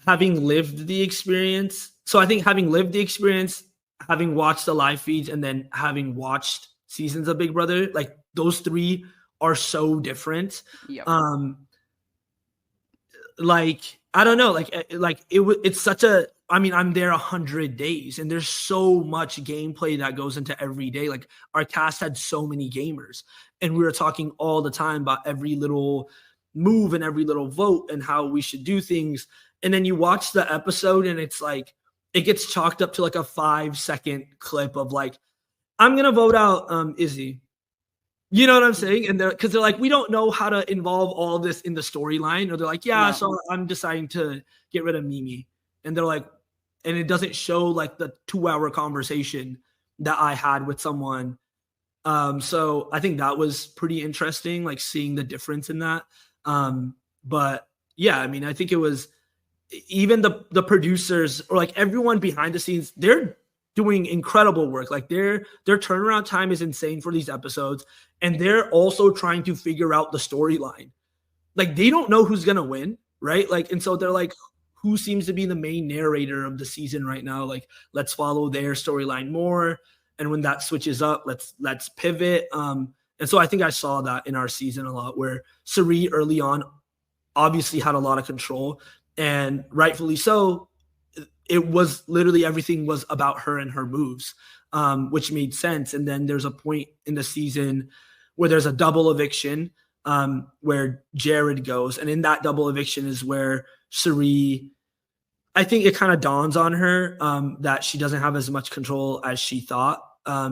having lived the experience. So I think having lived the experience, having watched the live feeds, and then having watched seasons of Big Brother, like those three are so different. Yep. Like I don't know, it's such a. I mean, I'm there 100 days, and there's so much gameplay that goes into every day. Like our cast had so many gamers, and we were talking all the time about every little move and every little vote and how we should do things. And then you watch the episode, and it's like it gets chalked up to like a 5-second clip of like, I'm gonna vote out Izzy. You know what I'm saying? And because they're like, we don't know how to involve all of this in the storyline. Or they're like, yeah, so I'm deciding to get rid of Mimi. And they're like, and it doesn't show like the 2-hour conversation that I had with someone. So I think that was pretty interesting, like seeing the difference in that. But yeah, I mean, I think it was even the producers or like everyone behind the scenes, they're doing incredible work. Like their turnaround time is insane for these episodes. And they're also trying to figure out the storyline. Like they don't know who's going to win. Right. Like, and so they're like, who seems to be the main narrator of the season right now? Like, let's follow their storyline more. And when that switches up, let's pivot. And so I think I saw that in our season a lot, where Suri early on obviously had a lot of control, and rightfully so. It was literally everything was about her and her moves, which made sense. And then there's a point in the season where there's a double eviction, where Jared goes. And in that double eviction is where Suri, I think it kind of dawns on her that she doesn't have as much control as she thought,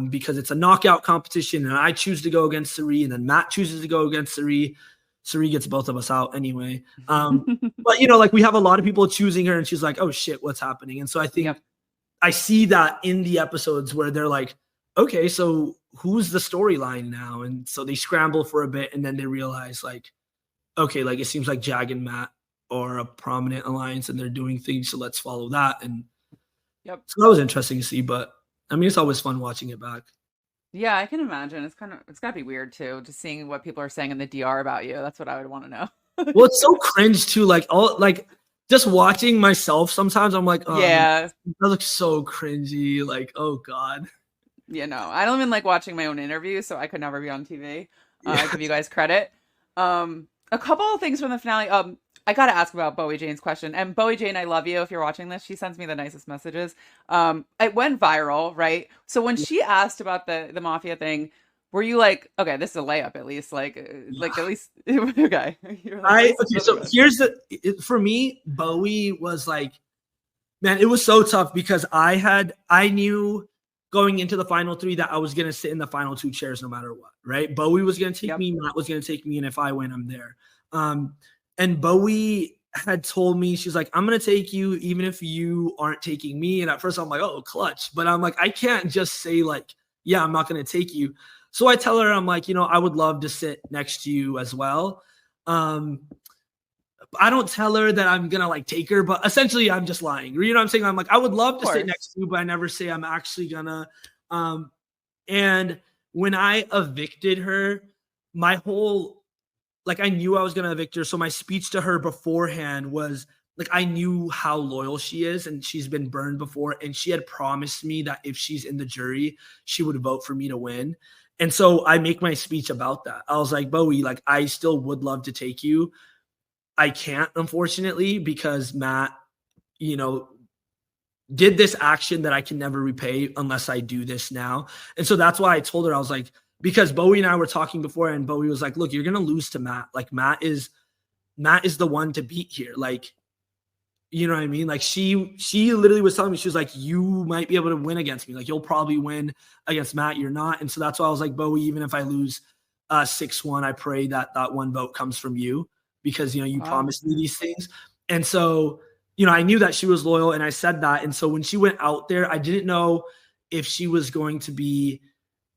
because it's a knockout competition, and I choose to go against Suri, and then Matt chooses to go against Suri. Suri gets both of us out anyway. But, like we have a lot of people choosing her, and she's like, oh shit, what's happening? And so I think I see that in the episodes where they're like, okay, so who's the storyline now? And so they scramble for a bit, and then they realize like, okay, like it seems like Jag and Matt are a prominent alliance, and they're doing things, so let's follow that. And so that was interesting to see. But I mean, it's always fun watching it back. Yeah, I can imagine. It's gotta be weird too, just seeing what people are saying in the DR about you. That's what I would want to know. Well, it's so cringe too. Like just watching myself sometimes, I'm like, oh, yeah, that looks so cringy. Like, oh god. I don't even like watching my own interviews, so I could never be on TV. I give you guys credit. A couple of things from the finale. I gotta ask about Bowie Jane's question. And Bowie Jane, I love you. If you're watching this, she sends me the nicest messages. It went viral, right? So when she asked about the mafia thing, were you like, okay, this is a layup at least? Like at least okay. So for me, Bowie was like, man, it was so tough because I knew going into the final 3 that I was gonna sit in the final 2 chairs no matter what, right? Bowie was gonna take me, Matt was gonna take me, and if I win, I'm there. And Bowie had told me, she's like, I'm going to take you even if you aren't taking me. And at first I'm like, oh, clutch. But I'm like, I can't just say like, yeah, I'm not going to take you. So I tell her, I'm like, I would love to sit next to you as well. I don't tell her that I'm gonna like take her, but essentially I'm just lying. You know what I'm saying? I'm like, I would love to sit next to you, but I never say I'm actually gonna. And when I evicted her, my whole like I knew I was gonna evict her. So my speech to her beforehand was like I knew how loyal she is and she's been burned before. And she had promised me that if she's in the jury, she would vote for me to win. And so I make my speech about that. I was like, Bowie, like I still would love to take you. I can't, unfortunately, because Matt, you know, did this action that I can never repay unless I do this now. And so that's why I told her, I was like, because Bowie and I were talking before, and Bowie was like, look, you're gonna lose to Matt. Like Matt is the one to beat here. Like, you know what I mean? Like she literally was telling me, she was like, you might be able to win against me. Like you'll probably win against Matt. You're not. And so that's why I was like, Bowie, even if I lose 6-1, I pray that that one vote comes from you because, you know, you promised me these things. And so, you know, I knew that she was loyal and I said that. And so when she went out there, I didn't know if she was going to be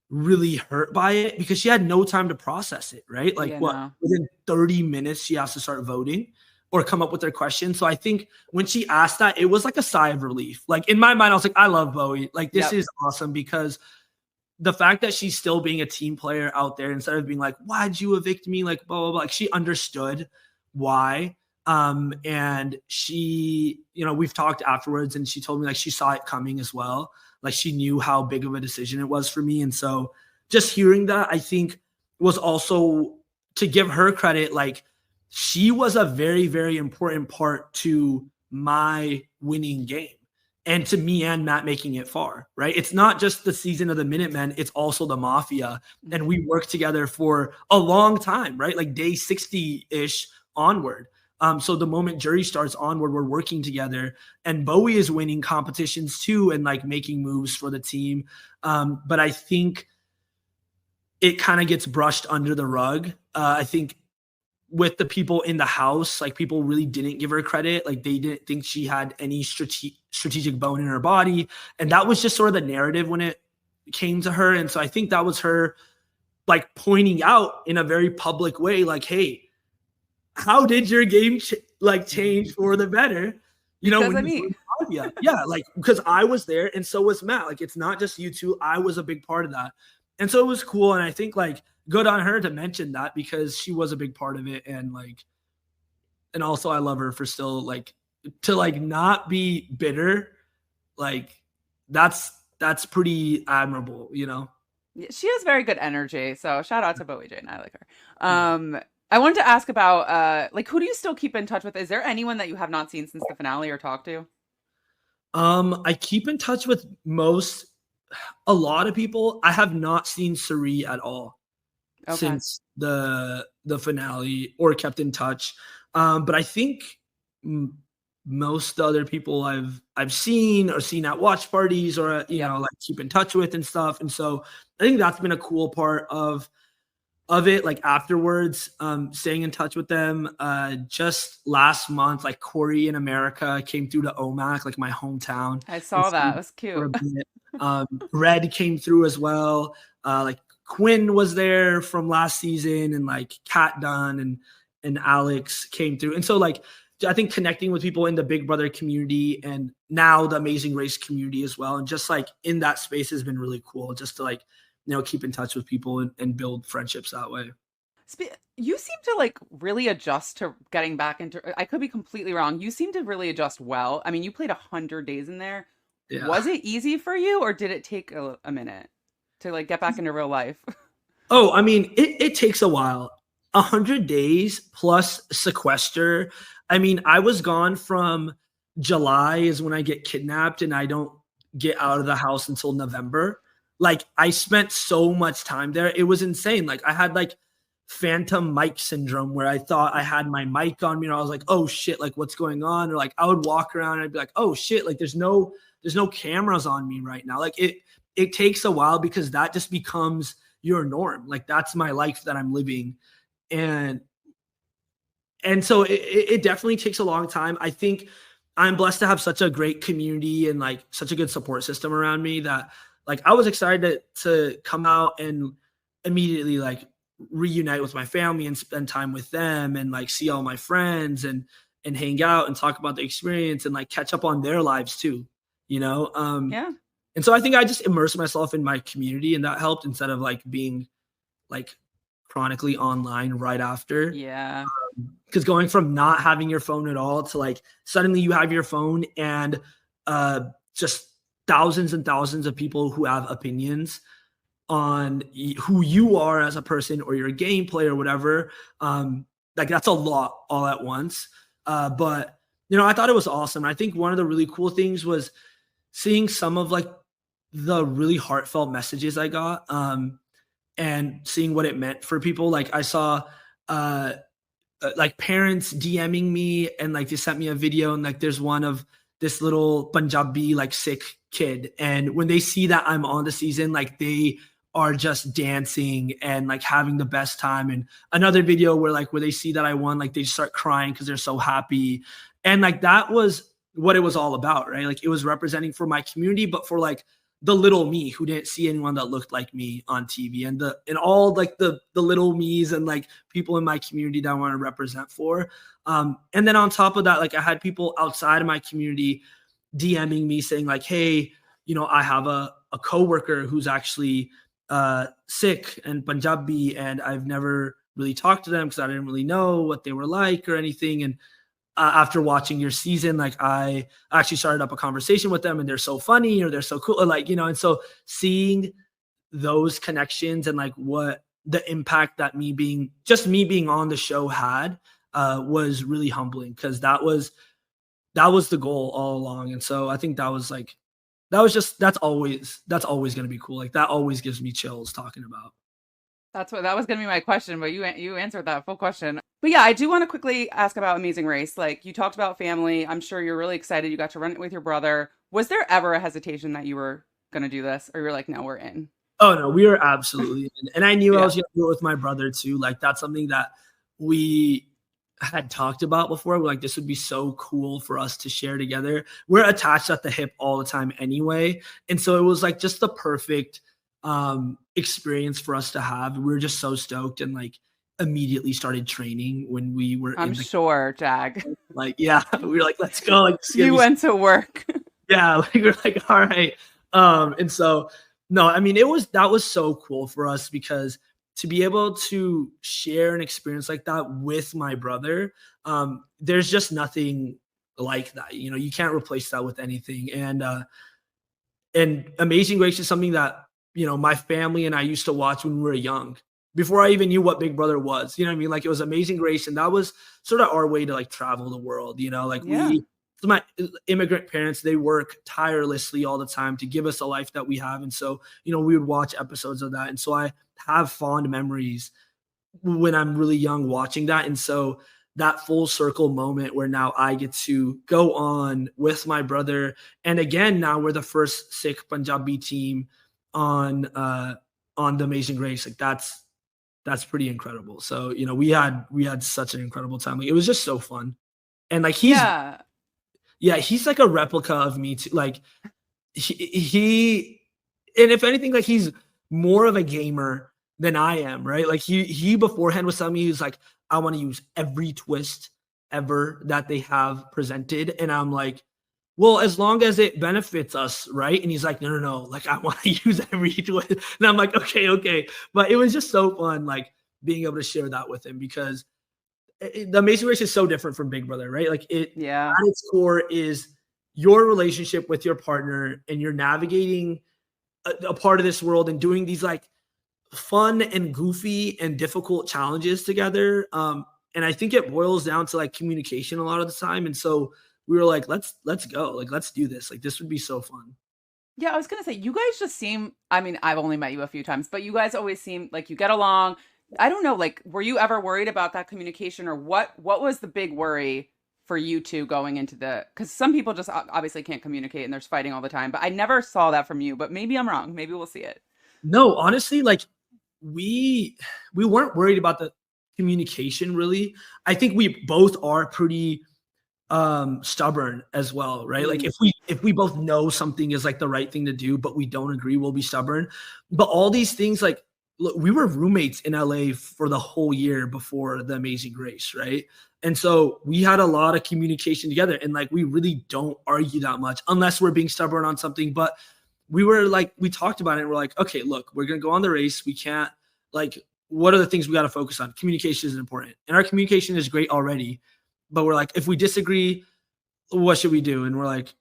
really hurt by it because she had no time to process it, right? Like within 30 minutes, she has to start voting or come up with their question. So I think when she asked that, it was like a sigh of relief. Like in my mind, I was like, I love Bowie. Like this is awesome because the fact that she's still being a team player out there instead of being like, why'd you evict me? Like blah, blah, blah. Like she understood why. And she, you know, we've talked afterwards and she told me like she saw it coming as well. Like she knew how big of a decision it was for me. And so just hearing that, I think was also to give her credit. Like she was a very, very important part to my winning game and to me and Matt making it far, right? It's not just the season of the Minutemen, it's also the Mafia. And we worked together for a long time, right? Like day 60-ish onward. So the moment jury starts onward, we're working together and Bowie is winning competitions too and like making moves for the team. But I think it kind of gets brushed under the rug. I think with the people in the house, like people really didn't give her credit. Like they didn't think she had any strategic bone in her body. And that was just sort of the narrative when it came to her. And so I think that was her like pointing out in a very public way, like, hey, how did your game change for the better? You know, yeah, like because I was there and so was Matt. Like it's not just you two. I was a big part of that, and so it was cool. And I think like good on her to mention that because she was a big part of it. And like, and also I love her for still like to like not be bitter. Like that's pretty admirable, you know. She has very good energy. So shout out to Bowie Jane. I like her. I wanted to ask about like who do you still keep in touch with? Is there anyone that you have not seen since the finale or talked to? I keep in touch with a lot of people. I have not seen Suri at all since the finale or kept in touch. But I think most other people I've seen or seen at watch parties or you know like keep in touch with and stuff. And so I think that's been a cool part of it, like afterwards, staying in touch with them. Just last month, like Corey in America came through to OMAC, like my hometown. I saw that. It was cute. Red came through as well. Like Quinn was there from last season and like Kat Dunn and Alex came through. And so like, I think connecting with people in the Big Brother community and now the Amazing Race community as well. And just like in that space has been really cool just to like, you know, keep in touch with people and build friendships that way. You seem to like really adjust to getting back into, I could be completely wrong. You seem to really adjust well. I mean, you played 100 days in there. Yeah. Was it easy for you or did it take a minute to like get back into real life? Oh, I mean, it takes a while. 100 days plus sequester. I mean, I was gone from July is when I get kidnapped and I don't get out of the house until November. Like I spent so much time there. It was insane. Like I had like phantom mic syndrome where I thought I had my mic on me and I was like, oh shit, like what's going on? Or like I would walk around and I'd be like, oh shit, like there's no cameras on me right now. Like it takes a while because that just becomes your norm. Like that's my life that I'm living. And so it definitely takes a long time. I think I'm blessed to have such a great community and like such a good support system around me that like I was excited to come out and immediately like reunite with my family and spend time with them and like see all my friends and hang out and talk about the experience and like catch up on their lives too, you know? Yeah. And so I think I just immersed myself in my community, and that helped instead of like being like chronically online right after. Yeah. Because going from not having your phone at all to like suddenly you have your phone and just thousands and thousands of people who have opinions on who you are as a person or your gameplay or whatever. Like that's a lot all at once. But you know, I thought it was awesome. I think one of the really cool things was seeing some of like the really heartfelt messages I got, and seeing what it meant for people. Like I saw like parents DMing me and like they sent me a video, and like there's one of this little Punjabi like Sikh kid, and when they see that I'm on the season, like they are just dancing and like having the best time. And another video where they see that I won, like they start crying because they're so happy. And like that was what it was all about, right? Like it was representing for my community, but for like the little me who didn't see anyone that looked like me on TV, and all like the little me's and like people in my community that I want to represent for. And then on top of that, like I had people outside of my community DMing me saying like, hey, you know, I have a coworker who's actually Sikh and Punjabi, and I've never really talked to them because I didn't really know what they were like or anything. And after watching your season, like I actually started up a conversation with them, and they're so funny or they're so cool, or like, you know. And so seeing those connections and like what the impact that me being on the show had was really humbling, because that was the goal all along. And so I think that's always going to be cool. Like that always gives me chills talking about. That was going to be my question, but you answered that full question. But yeah, I do want to quickly ask about Amazing Race. Like you talked about family. I'm sure you're really excited. You got to run it with your brother. Was there ever a hesitation that you were going to do this, or you're like, no, we're in? Oh no, we were absolutely in. And I knew I Yeah. was going to do it with my brother too. Like that's something that we had talked about before. We're like, this would be so cool for us to share together. We're attached at the hip all the time anyway. And so it was like just the perfect experience for us to have. We were just so stoked, and like immediately started training when we were I'm sure, Jag. like, yeah, we were like, let's go. Like You went to work. Yeah, like we're like, all right. And so no, I mean, that was so cool for us, because to be able to share an experience like that with my brother, there's just nothing like that. You know, you can't replace that with anything. And Amazing Race is something that, you know, my family and I used to watch when we were young, before I even knew what Big Brother was. You know what I mean? Like it was Amazing Race, and that was sort of our way to like travel the world, you know, like Yeah. my immigrant parents, they work tirelessly all the time to give us the life that we have. And so, you know, we would watch episodes of that. And so I have fond memories when I'm really young watching that. And so that full circle moment where now I get to go on with my brother. And again, now we're the first Sikh Punjabi team on the Amazing Race. Like that's pretty incredible. So, you know, we had such an incredible time. Like it was just so fun. And like he's like a replica of me too. Like he and if anything, like he's more of a gamer than I am, right? Like he beforehand was telling me, he was like, I want to use every twist ever that they have presented. And I'm like, well, as long as it benefits us, right? And he's like, no, like I want to use every twist. And I'm like, okay. But it was just so fun, like being able to share that with him, because the Amazing Race is so different from Big Brother, right? Like at its core is your relationship with your partner, and you're navigating a part of this world and doing these like fun and goofy and difficult challenges together. And I think it boils down to like communication a lot of the time. And so we were like, let's go. Like, let's do this. Like, this would be so fun. Yeah, I was going to say, you guys just seem, I mean, I've only met you a few times, but you guys always seem like you get along. I don't know, like, were you ever worried about that communication, or what was the big worry for you two going into because some people just obviously can't communicate and there's fighting all the time, but I never saw that from you, but maybe I'm wrong. Maybe we'll see it. No, honestly, like we weren't worried about the communication really. I think we both are pretty stubborn as well, right? Like if we both know something is like the right thing to do, but we don't agree, we'll be stubborn. But all these things, like look, we were roommates in LA for the whole year before the Amazing Race, right? And so we had a lot of communication together, and like we really don't argue that much unless we're being stubborn on something. But we talked about it and we're like, okay, look, we're gonna go on the race. We can't like what are the things we got to focus on? Communication is important. And our communication is great already. But we're like, if we disagree, what should we do? And we're like,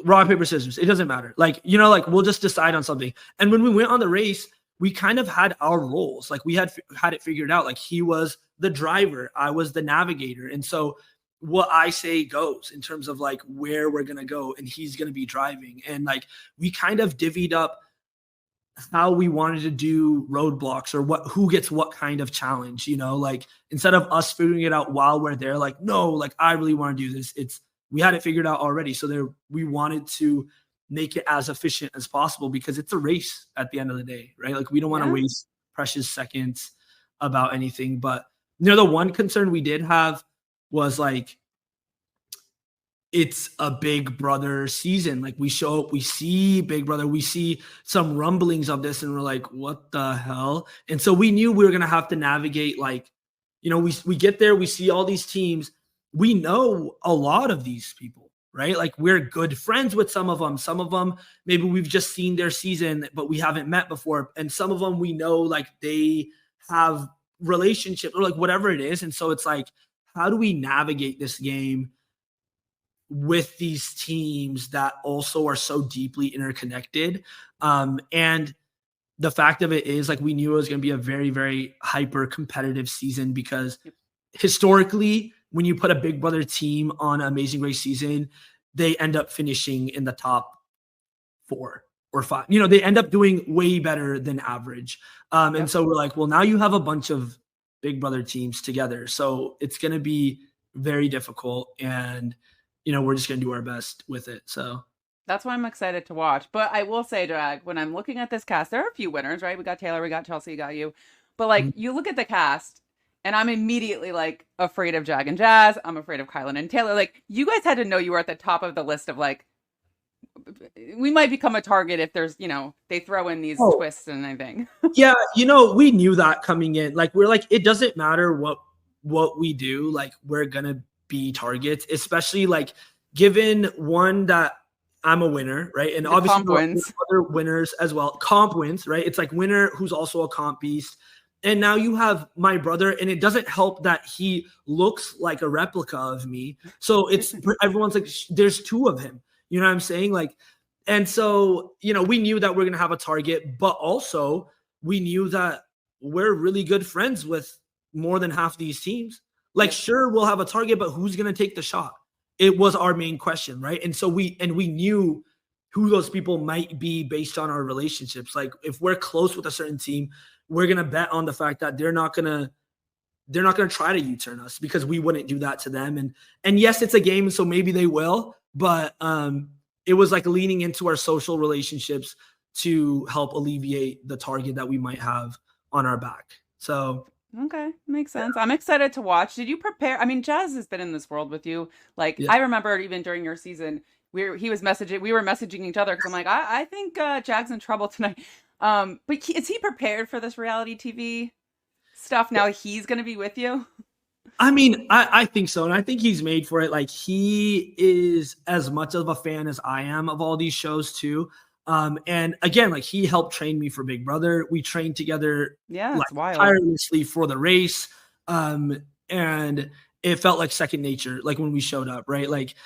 rock, paper, scissors. It doesn't matter. Like, like we'll just decide on something. And when we went on the race, we kind of had our roles. Like we had it figured out. Like he was the driver, I was the navigator. And so what I say goes in terms of like where we're going to go, and he's going to be driving. And like we kind of divvied up how we wanted to do roadblocks or who gets what kind of challenge, like instead of us figuring it out while we're there, like, no, like I really want to do this. We had it figured out already. So we wanted to make it as efficient as possible because it's a race at the end of the day, right? Like we don't want to waste precious seconds about anything. But the one concern we did have was like, it's a Big Brother season. Like we show up, we see Big Brother, we see some rumblings of this, and we're like, what the hell? And so we knew we were going to have to navigate, like, we get there, we see all these teams. We know a lot of these people, right? Like we're good friends with some of them. Some of them, maybe we've just seen their season, but we haven't met before. And some of them we know, like they have relationships or like whatever it is. And so it's like, how do we navigate this game with these teams that also are so deeply interconnected? And the fact of it is, like, we knew it was going to be a very, very hyper competitive season because historically, when you put a Big Brother team on Amazing Race season, they end up finishing in the top 4 or 5. They end up doing way better than average. And so we're like, well, now you have a bunch of Big Brother teams together. So it's going to be very difficult. And we're just going to do our best with it. So that's why I'm excited to watch. But I will say, Drag, when I'm looking at this cast, there are a few winners, right? We got Taylor, we got Chelsea, got you. But like, you look at the cast, and I'm immediately like afraid of Jag and Jazz. I'm afraid of Kylan and Taylor. Like, you guys had to know you were at the top of the list of like, we might become a target if there's, they throw in these twists and anything. Yeah, we knew that coming in. Like, we're like, it doesn't matter what we do. Like, we're gonna be targets, especially like given one that I'm a winner, right? And obviously other winners as well. Comp wins, right? It's like winner who's also a comp beast. And now you have my brother, and it doesn't help that he looks like a replica of me. So it's everyone's like, there's 2 of him. You know what I'm saying? Like, and so, we knew that we're going to have a target, but also we knew that we're really good friends with more than half these teams. Like, sure, we'll have a target, but who's going to take the shot? It was our main question, right? And so we knew who those people might be based on our relationships. Like, if we're close with a certain team, we're going to bet on the fact that they're not going to try to U-turn us because we wouldn't do that to them. And yes, it's a game, so maybe they will, but it was like leaning into our social relationships to help alleviate the target that we might have on our back. So okay, makes sense. I'm excited to watch. Did you prepare? I mean, Jazz has been in this world with you. Like, I remember even during your season, we were messaging each other because I'm like, I think Jag's in trouble tonight. But is he prepared for this reality TV stuff now? He's going to be with you. I mean, I think so. And I think he's made for it. Like, he is as much of a fan as I am of all these shows too. And again, like, he helped train me for Big Brother. We trained together tirelessly for the race. And it felt like second nature, like when we showed up, right? Like,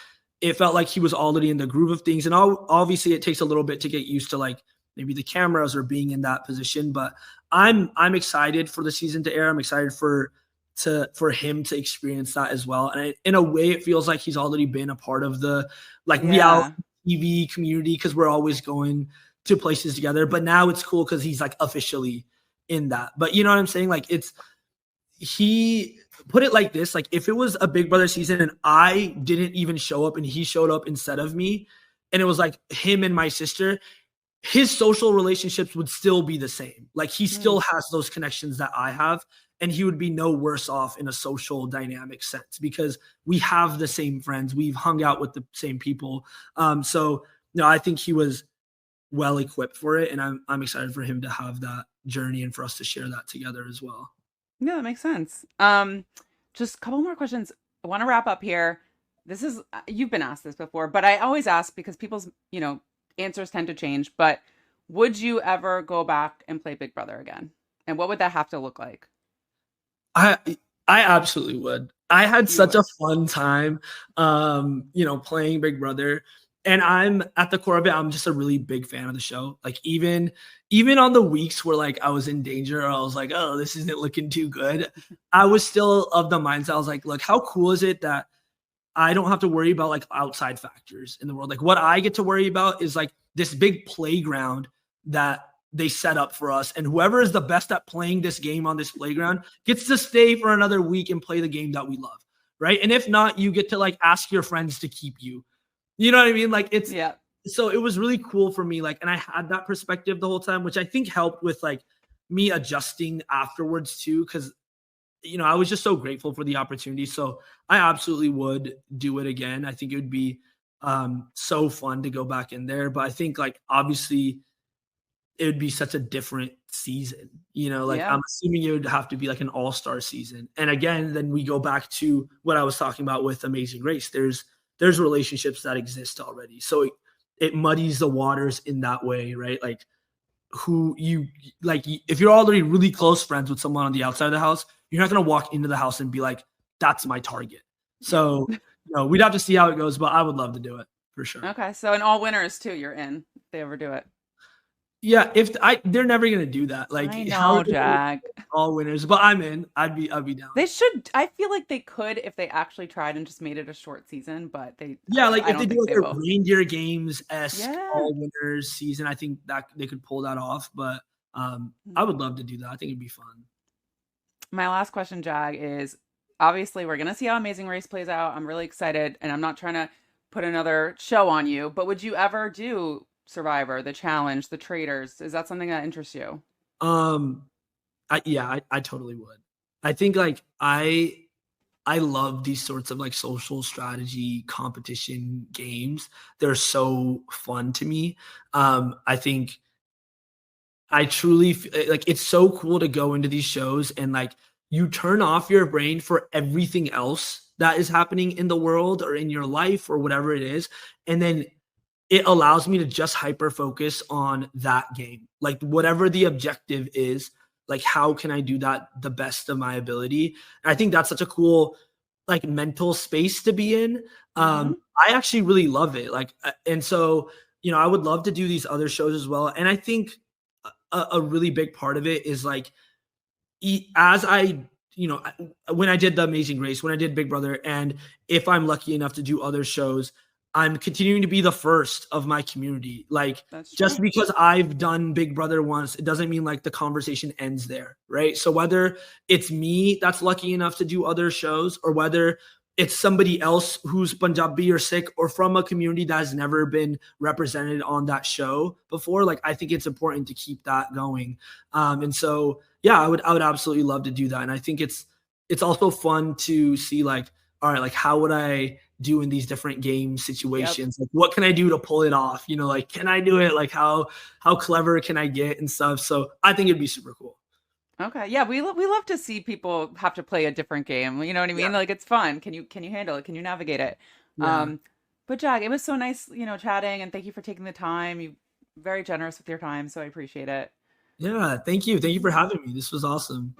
it felt like he was already in the groove of things. And obviously it takes a little bit to get used to like maybe the cameras or being in that position. But I'm excited for the season to air. I'm excited for him to experience that as well. And in a way, it feels like he's already been a part of the reality TV community because we're always going to places together. But now it's cool because he's like officially in that. But you know what I'm saying? Like, he put it like this, like if it was a Big Brother season and I didn't even show up and he showed up instead of me, and it was like him and my sister, his social relationships would still be the same. Like, he still has those connections that I have, and he would be no worse off in a social dynamic sense because we have the same friends. We've hung out with the same people. So no, I think he was well equipped for it, and I'm excited for him to have that journey and for us to share that together as well. Yeah, that makes sense. Just a couple more questions. I want to wrap up here. This is you've been asked this before, but I always ask because people's, answers tend to change. But would you ever go back and play Big Brother again? And what would that have to look like? I I absolutely would. I had You such a would. fun time, playing Big Brother, and I'm at the core of it. I'm just a really big fan of the show. Like even on the weeks where like I was in danger, or I was like, oh, this isn't looking too good. I was still of the mindset. I was like, look, how cool is it that I don't have to worry about like outside factors in the world. Like what I get to worry about is like this big playground that they set up for us. And whoever is the best at playing this game on this playground gets to stay for another week and play the game that we love. Right. And if not, you get to like ask your friends to keep you. You know what I mean? Like it's Yeah. so it was really cool for me. Like, and I had that perspective the whole time, which I think helped with like me adjusting afterwards too. Cause I was just so grateful for the opportunity. So I absolutely would do it again. I think it would be so fun to go back in there. But I think like obviously it would be such a different season. Like Yeah. I'm assuming it would have to be like an all-star season. And again, then we go back to what I was talking about with Amazing Race. There's relationships that exist already. So it muddies the waters in that way, right? Like who you like if you're already really close friends with someone on the outside of the house, you're not going to walk into the house and be like, that's my target. Yeah. So we'd have to see how it goes, but I would love to do it for sure. Okay. So and all winners too, you're in if they ever do it. Yeah, they're never going to do that. Like I how are know, they gonna Jack. all winners? But I'm in. I'd be down. They should. I feel like they could if they actually tried and just made it a short season, but Yeah, like I if they don't do think like they a will. reindeer games esque Yeah. all winners season, I think that they could pull that off. But I Hmm. would love to do that. I think it'd be fun. My last question, Jag, is obviously we're gonna see how Amazing Race plays out. I'm really excited, and I'm not trying to put another show on you, but would you ever do Survivor, The Challenge, The Traders? Is that something that interests you? Um, I totally would. I think like I love these sorts of like social strategy competition games. They're so fun to me. I think I truly like it's so cool to go into these shows and like you turn off your brain for everything else that is happening in the world or in your life or whatever it is. And then it allows me to just hyper focus on that game. Like whatever the objective is, like how can I do that the best of my ability? And I think that's such a cool like mental space to be in. Hmm. I actually really love it. Like and so, I would love to do these other shows as well. And I think a really big part of it is like as when I did the Amazing Race, when I did Big Brother, and if I'm lucky enough to do other shows, I'm continuing to be the first of my community. Like That's true. just because I've done Big Brother once, it doesn't mean like the conversation ends there, right? So whether it's me that's lucky enough to do other shows, or whether it's somebody else who's Punjabi or Sikh or from a community that has never been represented on that show before, like I think it's important to keep that going. And so yeah, I would absolutely love to do that. And I think it's also fun to see like, all right, like how would I do in these different game Yep. situations? Like what can I do to pull it off? Like can I do it? Like how clever can I get and stuff? So I think it'd be super cool. Okay. Yeah, we love to see people have to play a different game. You know what I Yeah. mean? Like it's fun. Can you handle it? Can you navigate it? Yeah. Um, but Jag, it was so nice, chatting, and thank you for taking the time. You very generous with your time, so I appreciate it. Yeah. Thank you. Thank you for having me. This was awesome.